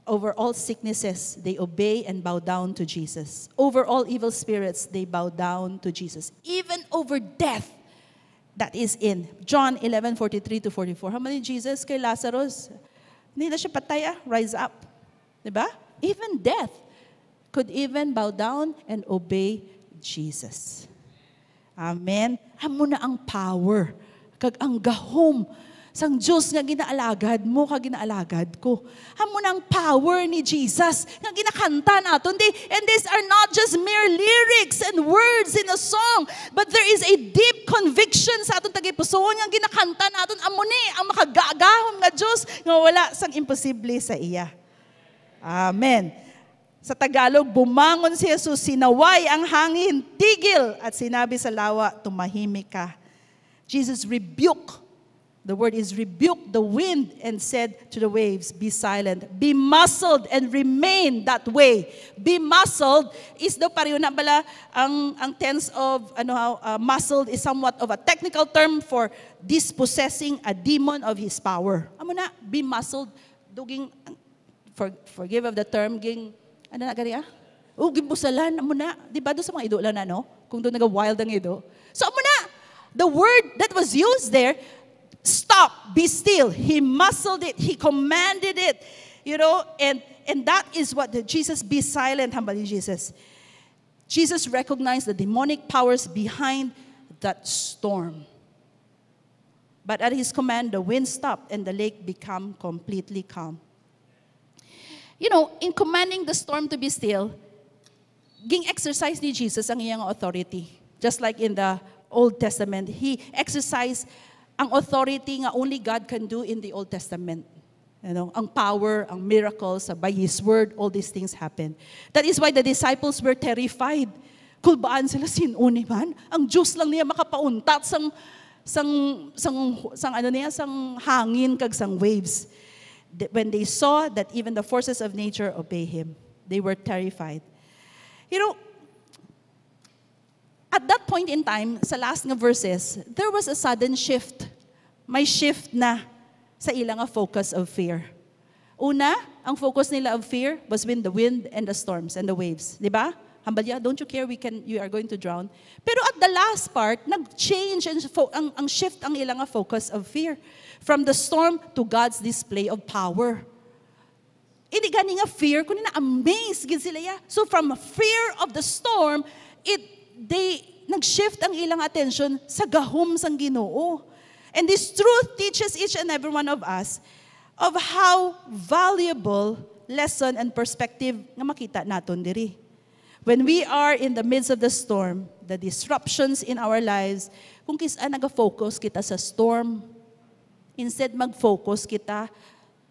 Speaker 2: Over all sicknesses, they obey and bow down to Jesus. Over all evil spirits, they bow down to Jesus. Even over death, that is in John 11:43-44. How many Jesus kay Lazarus? Hindi na siya patay rise up. Diba? Even death could even bow down and obey Jesus. Amen. Amo na ang power kag ang gahom sang Diyos nga ginaalagad mo kag ginaalagad ko. Amo na ang power ni Jesus nga ginakanta naton. And these are not just mere lyrics and words in a song, but there is a deep conviction sa aton tagipusoon nga ginakanta naton. Amo ni ang makagagahom nga Diyos nga wala sang imposible sa iya. Amen. Sa Tagalog, bumangon si Jesus, sinaway ang hangin, tigil, at sinabi sa lawa, tumahimik ka. Jesus rebuked, the word is rebuke the wind and said to the waves, be silent, be muzzled and remain that way. Be muzzled is daw pareho na bala ang tense of muzzled is somewhat of a technical term for dispossessing a demon of his power. Amo na, be muzzled, duging, forgive of the term, ging, ano na gani gimbusalan, amo na. Di ba doon sa mga idola na, no? Kung doon naga-wild ang ido. So, amo na. The word that was used there, stop, be still. He muzzled it. He commanded it. You know, and that is what Jesus, be silent, humble Jesus. Jesus recognized the demonic powers behind that storm. But at His command, the wind stopped and the lake became completely calm. You know, in commanding the storm to be still, ging exercise ni Jesus ang iyang authority. Just like in the Old Testament, He exercised ang authority nga only God can do in the Old Testament. You know, ang power, ang miracles, by His word, all these things happen. That is why the disciples were terrified. Kulbaan sila, sinuni man. Ang Diyos lang niya makapauntat sang hangin kag sang waves. When they saw that even the forces of nature obey Him, they were terrified. You know, at that point in time, sa last nga verses, there was a sudden shift. May shift na sa ilang focus of fear. Una, ang focus nila of fear was when the wind and the storms and the waves. Di ba? Hambalya, don't you care you are going to drown? Pero at the last part, nag-change ang shift ang ilang focus of fear. From the storm to God's display of power. Hindi gani nga fear, kundi na-amaze gid sila ya. So from fear of the storm, nag-shift ang ilang attention sa gahom sang Ginoo. And this truth teaches each and every one of us of how valuable lesson and perspective nga makita naton diri. When we are in the midst of the storm, the disruptions in our lives, kung kisa naga-focus kita sa storm, instead mag-focus kita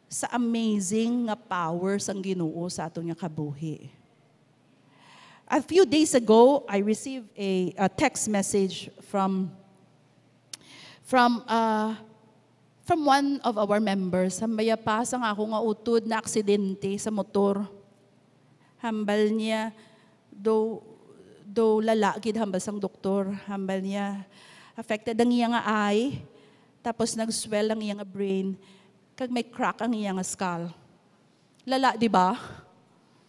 Speaker 2: sa amazing nga power sang Ginoo sa aton nga kabuhi. A few days ago, I received a text message from one of our members. Hambaya pa sang ako nga utod na aksidente sa motor. Hambal niya do lalakid hambal sang doktor. Hambal niya affected ang iya nga eye. Tapos nag-swell ang iyang brain, kag may crack ang iyang skull. Lala, di ba?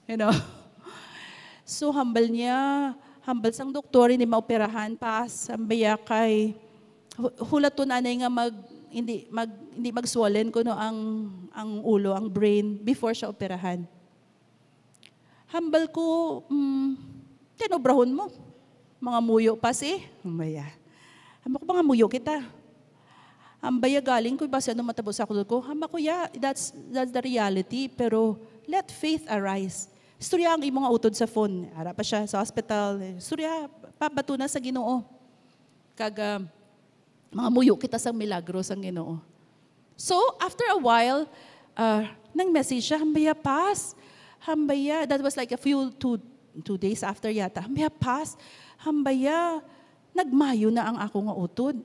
Speaker 2: You know? So, hambal sang doktor, hindi maoperahan pa, sambaya kay, hulaton anay nga hindi mag-swollen ko no ang ulo, ang brain, before siya operahan. Hambal ko, tinobrahon mo. Mga muyo pa si, sambaya. Hamba ko mga muyo kita. Hambaya galing ko, basta ano matabo sa kulod ko. Hamba ko, yeah, that's the reality. Pero let faith arise. Istorya ang imong utod sa phone. Ara pa siya sa hospital. Istorya, pabato na sa Ginoo. Kaga, mga muyo kita sa milagro sa Ginoo. So, after a while, nang message siya, hambaya pass. Hambaya, that was like a few, two days after yata. Hambaya pass. Hambaya, nagmayo na ang ako nga utod.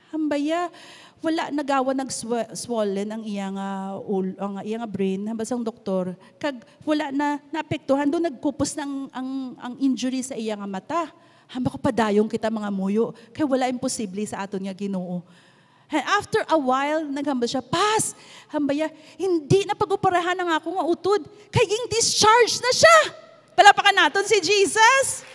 Speaker 2: Hambaya, wala nagawa nag-swollen ang iyang brain hambas ang doktor kag wala na naapektuhan do nagkupos na ang injury sa iyang mata. Hamba ko padayong kita mga muyo kay wala imposible sa aton nga Ginoo. And after a while naghambal siya, "Pas, hambaya, hindi na pag-operahan ang ako nga utod kay ging discharge na siya." Palapakan naton si Jesus.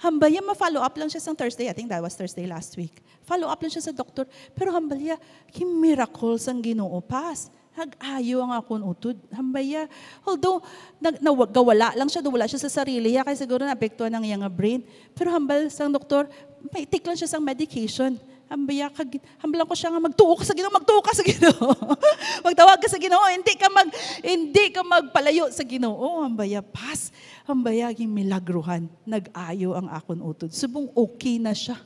Speaker 2: Hambaya, ma-follow up lang siya sa Thursday. I think that was Thursday last week. Follow up lang siya sa doktor. Pero hambaya, yung miracles ang Ginoo pas. Hag-ayo ang akong utod. Hambaya, although nagawala lang siya, wala siya sa sarili niya, kaya siguro naapektuhan ng iyang brain. Pero hambal sa doktor, may take lang siya sa medication. Hambaya, hambalan ko siya nga magtuo ka sa Ginoo. Magtawag ka sa Ginoo, hindi ka magpalayo sa Ginoo. Hambaya, pas. Hambaya, yung milagruhan. Nag-ayo ang akon utod. Subong okay na siya.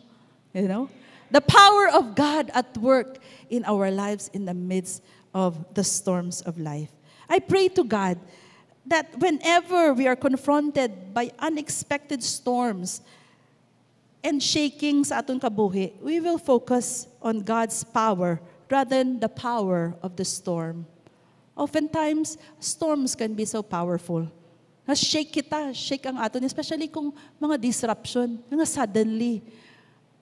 Speaker 2: You know? The power of God at work in our lives in the midst of the storms of life. I pray to God that whenever we are confronted by unexpected storms, and shaking sa aton kabuhi, we will focus on God's power rather than the power of the storm. Oftentimes, storms can be so powerful. Na-shake kita, shake ang aton, especially kung mga disruption, nga suddenly,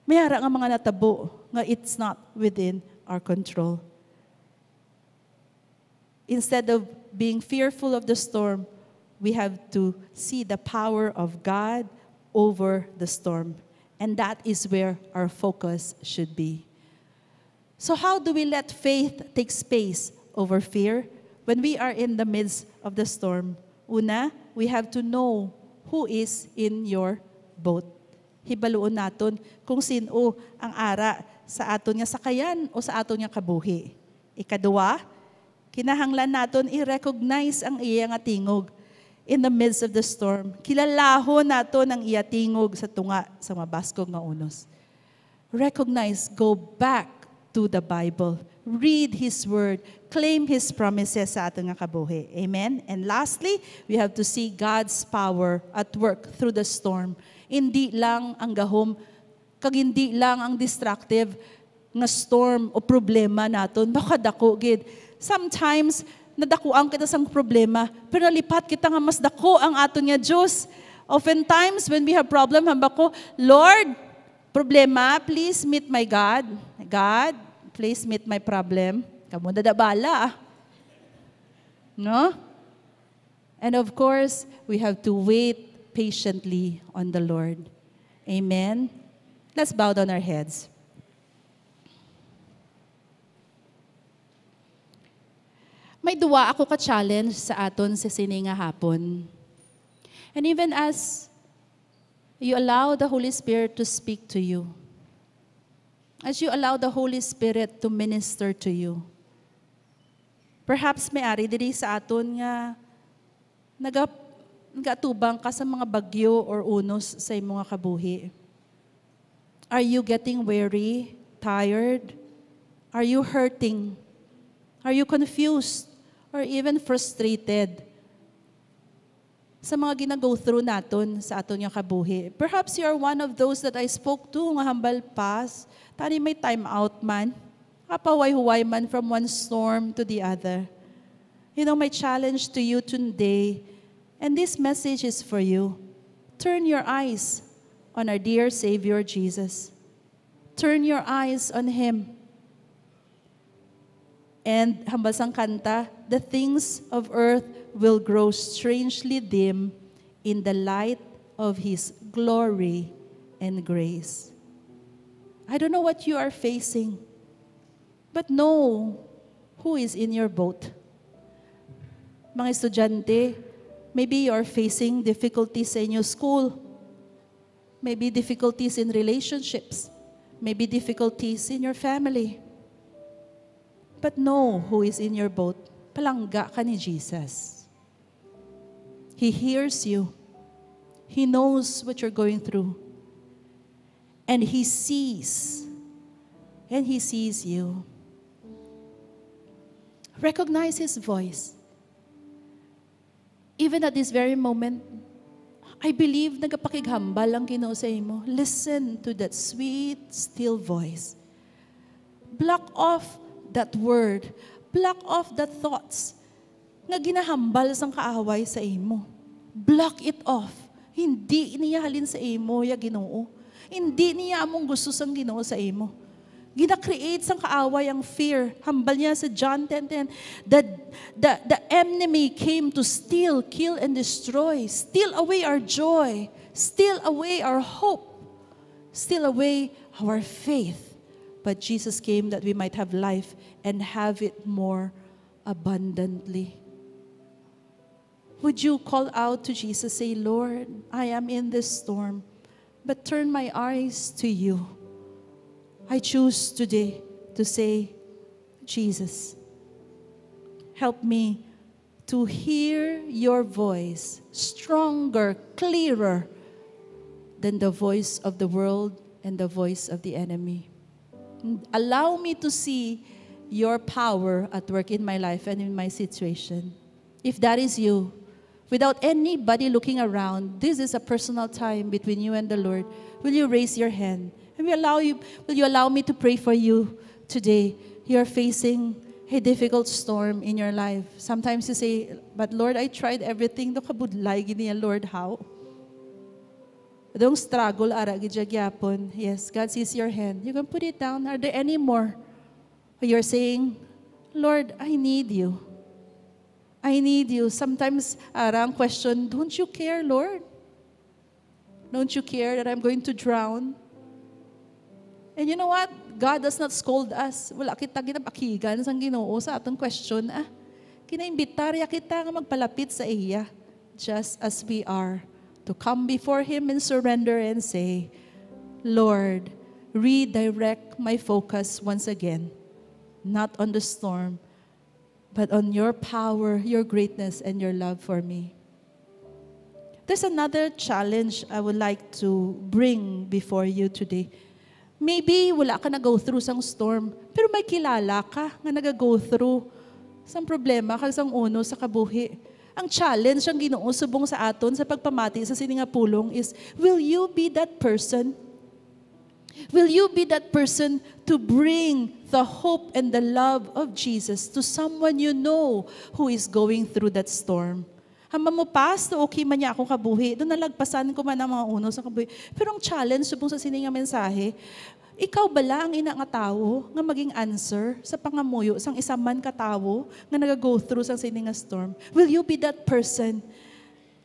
Speaker 2: mayara nga mga natabo, nga it's not within our control. Instead of being fearful of the storm, we have to see the power of God over the storm. And that is where our focus should be. So how do we let faith take space over fear when we are in the midst of the storm? Una, we have to know who is in your boat. Hibaluon naton kung sino ang ara sa aton nga sakayan o sa aton nga kabuhi. Ikadua, kinahanglan naton i-recognize ang iya nga tingog. In the midst of the storm, kilalahon nato ng iyatingog sa tunga sa mabaskog nga unos. Recognize, go back to the Bible. Read His Word. Claim His promises sa ating nga kabuhi. Amen? And lastly, we have to see God's power at work through the storm. Hindi lang ang gahom, kag hindi lang ang destructive nga storm o problema naton. Baka dako, gid. Sometimes, nadakuan kita sang problema, pero nalipat kita nga mas dako ang aton nga Diyos. Oftentimes, when we have problem, hamba ko, Lord, problema, please meet my God. God, please meet my problem. Kamu dadabala. No? And of course, we have to wait patiently on the Lord. Amen? Let's bow down our heads. May duwa ako ka-challenge sa aton sa sininga hapon. And even as you allow the Holy Spirit to speak to you, as you allow the Holy Spirit to minister to you, perhaps may ari diri sa aton nga nagatubang ka sa mga bagyo or unos sa imong nga kabuhi. Are you getting weary, tired? Are you hurting? Are you confused? Or even frustrated sa mga gina-go through naton sa aton nga kabuhi. Perhaps you are one of those that I spoke to, nga hambal pas, tani may time out man, kapaway-huway man from one storm to the other. You know, my challenge to you today, and this message is for you, turn your eyes on our dear Savior Jesus. Turn your eyes on Him. And hambal sang kanta, the things of earth will grow strangely dim in the light of His glory and grace. I don't know what you are facing, but know who is in your boat. Mga estudyante, maybe you are facing difficulties sa inyong school. maybe difficulties in relationships, maybe difficulties in your family. But know who is in your boat. Palangga ka ni Jesus. He hears you. He knows what you're going through. And He sees. And He sees you. Recognize His voice. Even at this very moment, I believe nagapakighambal ang Ginoo sa imo. Listen to that sweet, still voice. Block off that word. Block off the thoughts nga ginahambal sang kaaway sa imo. Block it off. Hindi niya halin sa imo, ya Ginoo. Hindi niya among gusto sang Ginoo sa imo. Gina-create sang kaaway ang fear. Hambal niya sa John 10:10. The enemy came to steal, kill, and destroy. Steal away our joy. Steal away our hope. Steal away our faith. But Jesus came that we might have life and have it more abundantly. Would you call out to Jesus, say, Lord, I am in this storm, but turn my eyes to you. I choose today to say, Jesus, help me to hear your voice stronger, clearer than the voice of the world and the voice of the enemy. Allow me to see your power at work in my life and in my situation. If that is you, without anybody looking around, this is a personal time between you and the Lord. Will you raise your hand? And will you allow me to pray for you today? You're facing a difficult storm in your life. Sometimes you say, but Lord, I tried everything. Do kabudlay gini, Lord, how? Don't struggle, ara gyapon. Yes, God sees your hand. You can put it down. Are there any more? You're saying, Lord, I need you. I need you. Sometimes, ang question, don't you care, Lord? Don't you care that I'm going to drown? And you know what? God does not scold us. Wala kita ginapakigan sang Ginoo sa atong question. Kinaimbitarya kita nga magpalapit sa iya, just as we are, to come before Him and surrender and say, Lord, redirect my focus once again, not on the storm, but on your power, your greatness, and your love for me. There's another challenge I would like to bring before you today. Maybe wala ka na-go through sang storm, pero may kilala ka nga nag-go through sang problema kag sang uno sa kabuhi. Ang challenge ang Ginoo subong sa aton sa pagpamati sa sininga pulong is, will you be that person? Will you be that person to bring the hope and the love of Jesus to someone you know who is going through that storm? Hamba mo pas, okay man niya akong kabuhi. Doon nalagpasan ko man ang mga uno sa kabuhi. Pero ang challenge subong sa sininga mensahe, ikaw bala ang ina nga tao nga maging answer sa pangamuyo sang isa man ka tao nga nag-go through sang sininga storm? Will you be that person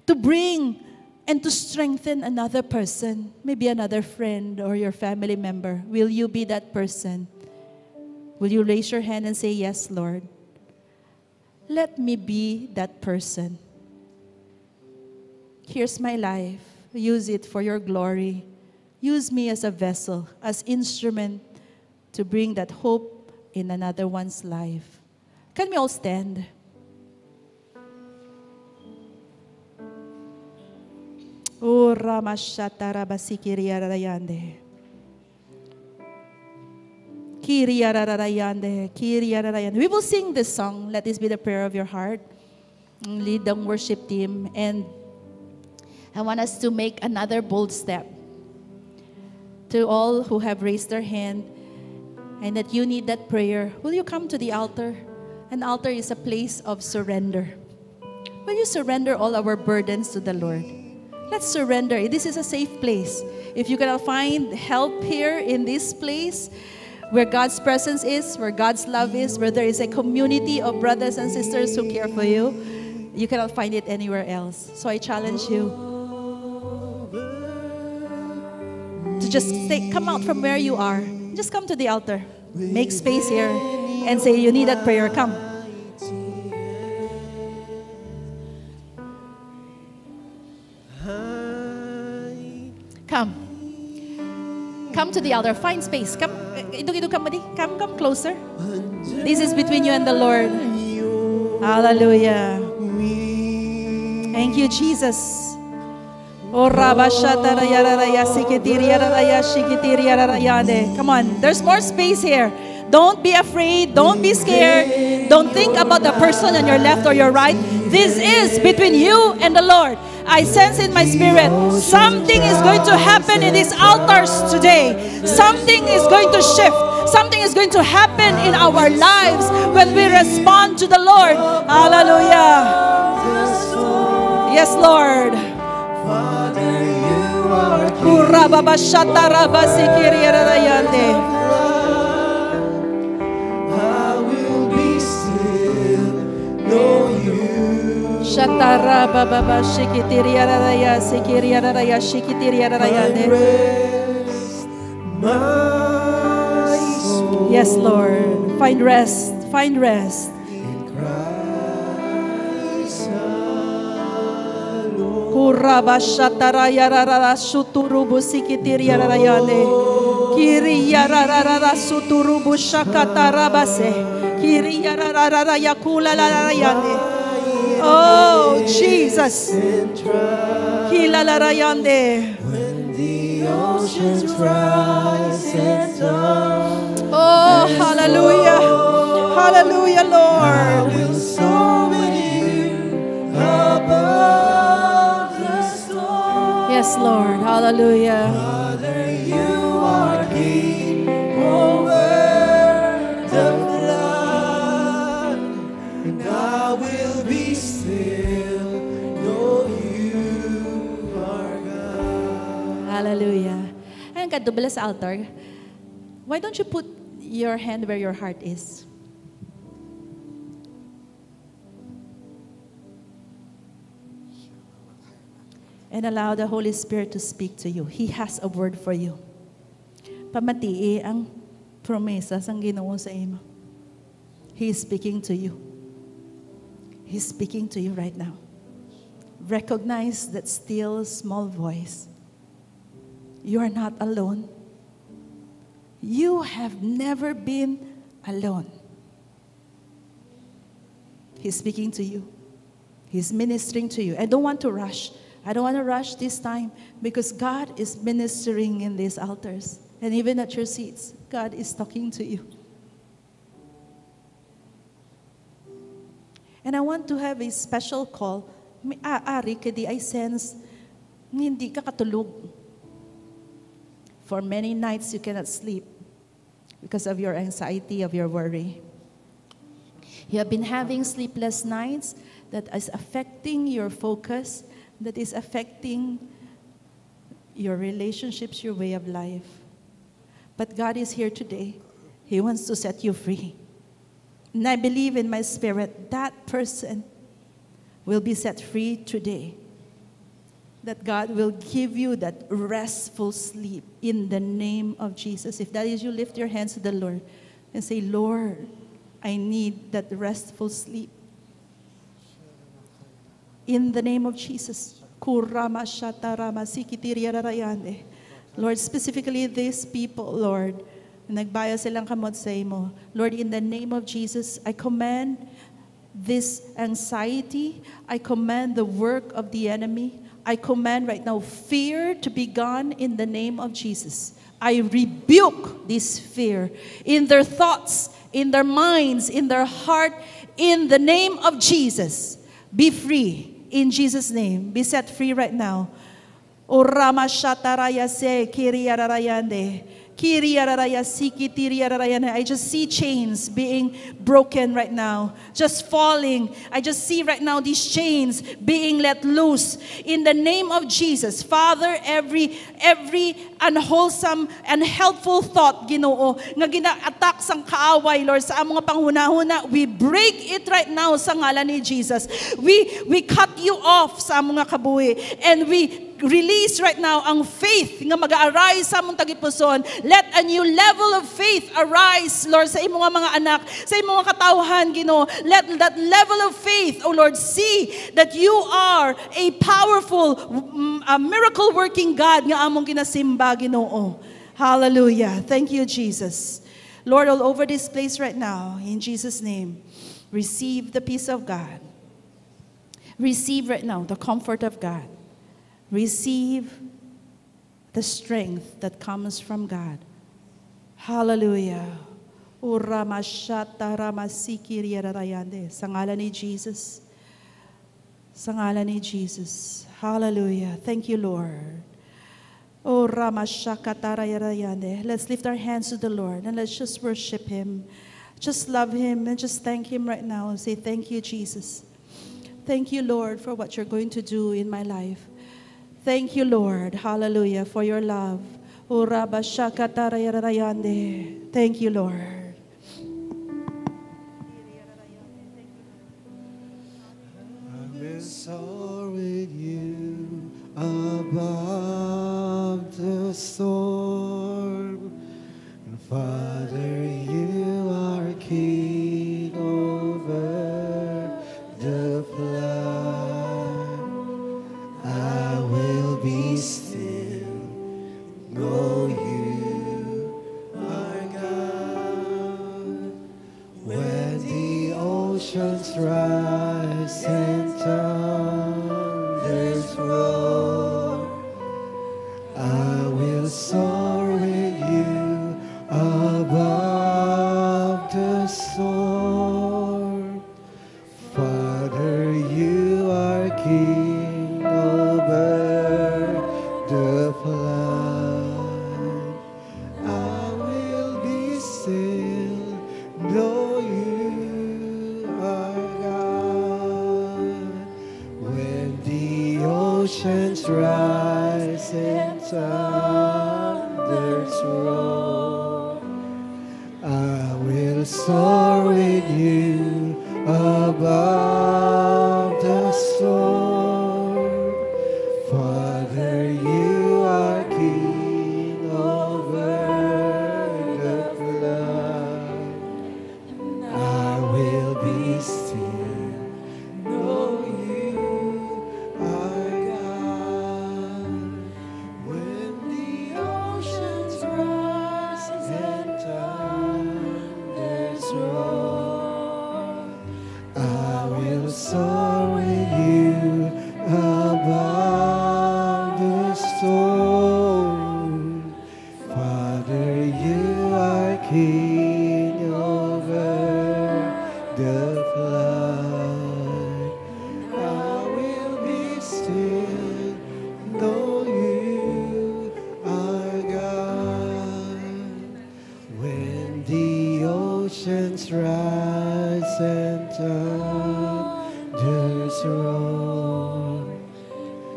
Speaker 2: to bring and to strengthen another person, maybe another friend or your family member? Will you be that person? Will you raise your hand and say, yes, Lord? Let me be that person. Here's my life. Use it for your glory. Use me as a vessel, as instrument to bring that hope in another one's life. Can we all stand? Oh, Ramashatarabasikirirarayande. Kirirararayande, kirirararayande. We will sing this song. Let this be the prayer of your heart. Lead the worship team. And I want us to make another bold step. To all who have raised their hand and that you need that prayer, will you come to the altar? An altar is a place of surrender. Will you surrender all our burdens to the Lord? Let's surrender. This is a safe place. If you cannot find help here in this place, where God's presence is, where God's love is, where there is a community of brothers and sisters who care for you, you cannot find it anywhere else. So I challenge you to just come out from where you are. Just come to the altar. Make space here and say you need that prayer. Come. Come. come to the altar. Find space. Come, come closer. This is between you and the Lord. Hallelujah. Thank you, Jesus. Come on, there's more space here. Don't be afraid. Don't be scared. Don't think about the person on your left or your right. This is between you and the Lord. I sense in my spirit, something is going to happen in these altars today. Something is going to shift. Something is going to happen in our lives when we respond to the Lord. Hallelujah. Yes, Lord.
Speaker 3: Father, you are I will be still, know you.
Speaker 2: Yes, Lord. Find rest. Find rest. Oh, Jesus.
Speaker 3: When the oceans rise and dawn.
Speaker 2: Oh, hallelujah. Hallelujah, Lord.
Speaker 3: Will soar with you above the storm.
Speaker 2: Yes, Lord. Hallelujah.
Speaker 3: Father, you are King over the flood, and I will be still, know you are God.
Speaker 2: Hallelujah. Ayun ka, dubla sa altar. Why don't you put your hand where your heart is? And allow the Holy Spirit to speak to you. He has a word for you. Pamatii ang promesa sang Ginoo sa imo. He is speaking to you. He's speaking to you right now. Recognize that still small voice. You are not alone. You have never been alone. He's speaking to you. He's ministering to you. I don't want to rush. I don't want to rush this time because God is ministering in these altars. And even at your seats, God is talking to you. And I want to have a special call. May aari kadi I sense hindi ka katulog. For many nights you cannot sleep because of your anxiety, of your worry. You have been having sleepless nights that is affecting your focus, that is affecting your relationships, your way of life. But God is here today. He wants to set you free. And I believe in my spirit that person will be set free today. That God will give you that restful sleep in the name of Jesus. If that is you, lift your hands to the Lord and say, Lord, I need that restful sleep. In the name of Jesus. Lord, specifically these people, Lord, nagbaya silang kamot sa imo. Lord, in the name of Jesus, I command this anxiety. I command the work of the enemy. I command right now fear to be gone in the name of Jesus. I rebuke this fear in their thoughts, in their minds, in their heart, in the name of Jesus. Be free in Jesus' name. Be set free right now. O Rama Shataraya se Kiriyarayande. I just see chains being broken right now, just falling. I just see right now these chains being let loose in the name of Jesus. Father, every unwholesome and helpful thought, Ginoo, nga gina-attack sang kaaway, Lord, sa among panghunahuna, we break it right now sa ngalan ni Jesus. We cut you off sa among kabuhi, and we release right now ang faith nga mag-arise sa among tagipuson. Let a new level of faith arise, Lord, sa imong mga anak, sa imong katawhan, Ginoo. Let that level of faith, oh Lord, see that you are a powerful, miracle-working God nga among ginasimba, Ginoo. Hallelujah. Thank you, Jesus. Lord, all over this place right now, in Jesus' name, receive the peace of God. Receive right now the comfort of God. Receive the strength that comes from God. Hallelujah. Sa ngalan ni Jesus. Sa ngalan ni Jesus. Hallelujah. Thank you, Lord. Oh, let's lift our hands to the Lord and let's just worship Him. Just love Him and just thank Him right now and say, thank you, Jesus. Thank you, Lord, for what you're going to do in my life. Thank you, Lord. Hallelujah, for your love. Oh, thank you, Lord.
Speaker 3: I will soar with you above the storm. And Father, you are king over the flood. I will be still, know you are God. When the oceans rise and thunders roar, I will soar with you above the storm. Father, you are king over the flood. I will be still, know you are God. When the oceans rise and thunders roar, I will soar with you above the storm. Father, you are king over the flood. I will be still, know you are God. When the oceans rise and thunders roar, I will soar with you above the storm. Father, you are king over the flood. I will be still, know you are God. When the oceans rise and thunders roar,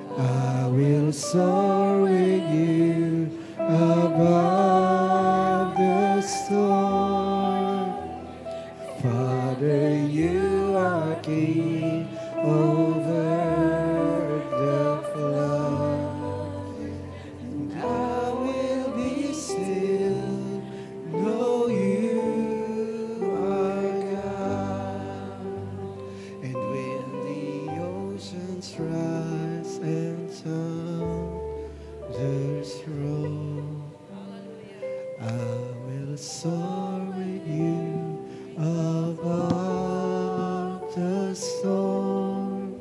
Speaker 3: I will soar with you above the storm. Father, you are king over the flood. And I will be still, know you are God. And when the oceans rise and thunders roar, I will soar with you above the storm.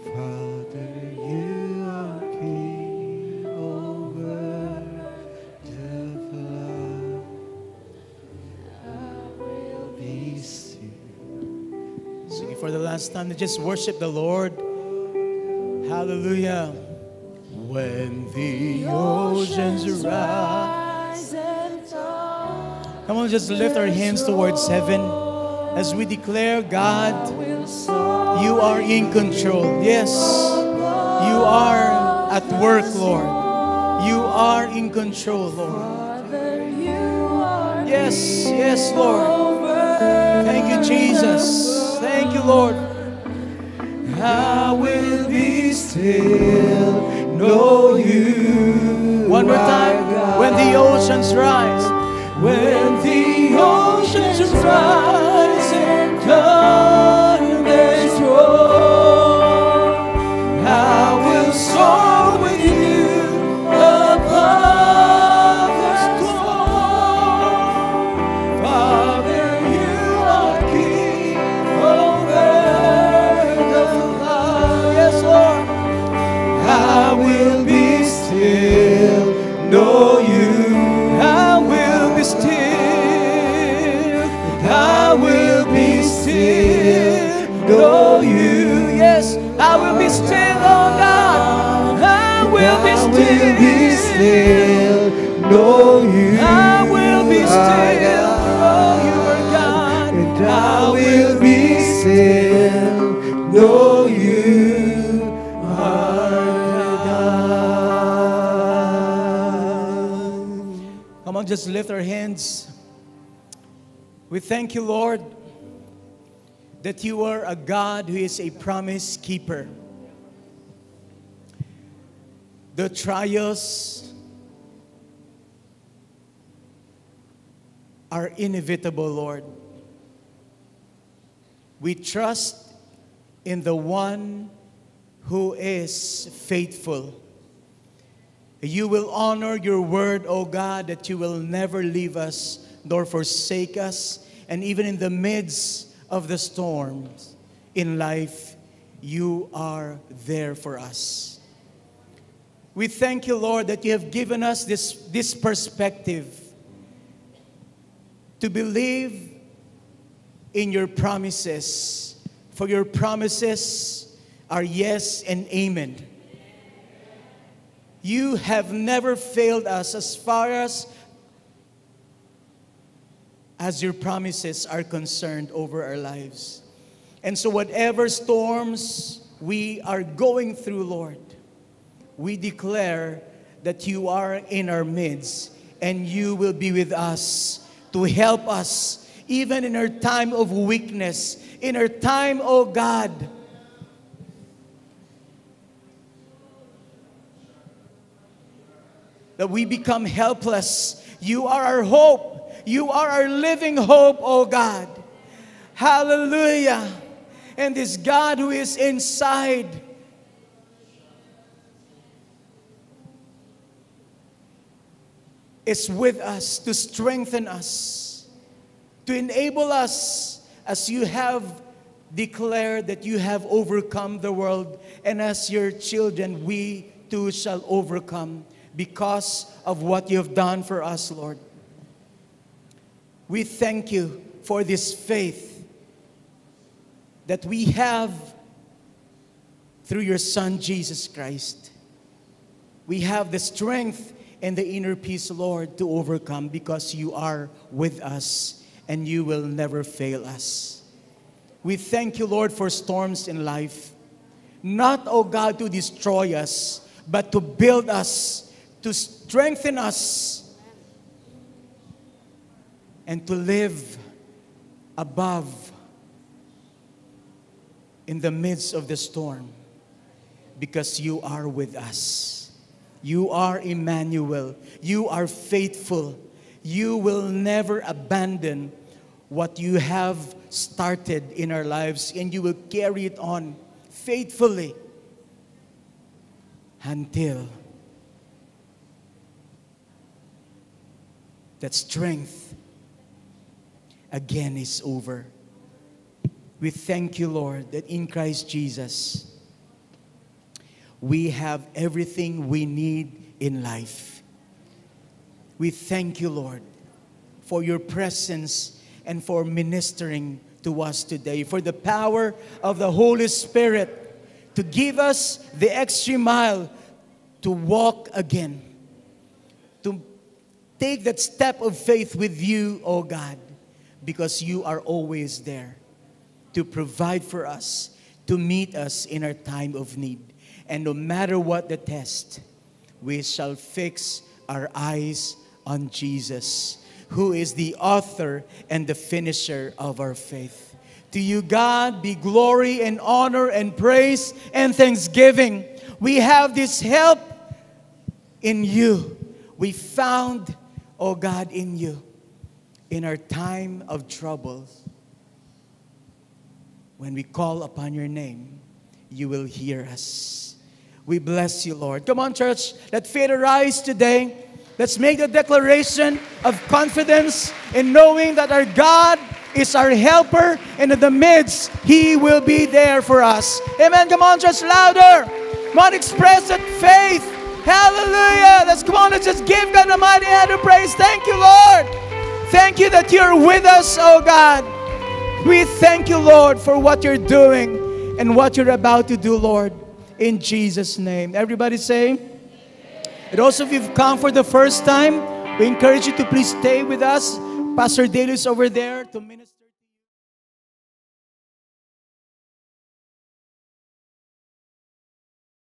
Speaker 3: Father, you are king over the flood. I will be still.
Speaker 1: Singing for the last time to just worship the Lord. Hallelujah. When the oceans rise. Come on, just lift our hands towards heaven as we declare, God, you are in control. Yes, you are at work, Lord. You are in control, Lord. Yes, yes, Lord. Thank you, Jesus. Thank you, Lord.
Speaker 3: I will be still, know you.
Speaker 1: One more time. When the oceans rise.
Speaker 3: When the oceans rise and thunders roar, I will soar with you above still, know you.
Speaker 1: Yes, I will be still, oh God. I will be still.
Speaker 3: Know you.
Speaker 1: I will be still, oh you are God.
Speaker 3: And I will be still, know you are God.
Speaker 1: Come on, just lift our hands. We thank you, Lord, that you are a God who is a promise keeper. The trials are inevitable, Lord. We trust in the one who is faithful. You will honor your word, O God, that you will never leave us nor forsake us. And even in the midst of the storms in life, you are there for us. We thank you, Lord, that you have given us this perspective to believe in your promises. For your promises are yes and amen. You have never failed us as far as your promises are concerned over our lives. And so whatever storms we are going through, Lord, we declare that you are in our midst and you will be with us to help us even in our time of weakness, in our time, oh God, that we become helpless. You are our hope. You are our living hope, oh God. Hallelujah. And this God who is inside is with us to strengthen us, to enable us, as you have declared that you have overcome the world, and as your children, we too shall overcome because of what you have done for us, Lord. We thank you for this faith that we have through your Son, Jesus Christ. We have the strength and the inner peace, Lord, to overcome because you are with us and you will never fail us. We thank you, Lord, for storms in life. Not, oh God, to destroy us, but to build us, to strengthen us, and to live above in the midst of the storm because you are with us. You are Emmanuel. You are faithful. You will never abandon what you have started in our lives, and you will carry it on faithfully until that strength again is over. We thank you, Lord, that in Christ Jesus, we have everything we need in life. We thank you, Lord, for your presence and for ministering to us today, for the power of the Holy Spirit to give us the extra mile to walk again, to take that step of faith with you, oh God, because you are always there to provide for us, to meet us in our time of need. And no matter what the test, we shall fix our eyes on Jesus, who is the author and the finisher of our faith. To you, God, be glory and honor and praise and thanksgiving. We have this help in you. We found, oh God, in you. In our time of troubles, when we call upon your name, you will hear us. We bless you, Lord. Come on, church. Let faith arise today. Let's make the declaration of confidence in knowing that our God is our helper, and in the midst, He will be there for us. Amen. Come on, church, louder. Come on, express that faith. Hallelujah. Let's come on, let's just give God a mighty hand of praise. Thank you, Lord. Thank you that you're with us, oh God. We thank you, Lord, for what you're doing and what you're about to do, Lord, in Jesus' name. Everybody say, and also if you've come for the first time, we encourage you to please stay with us. Pastor Dale is over there to minister.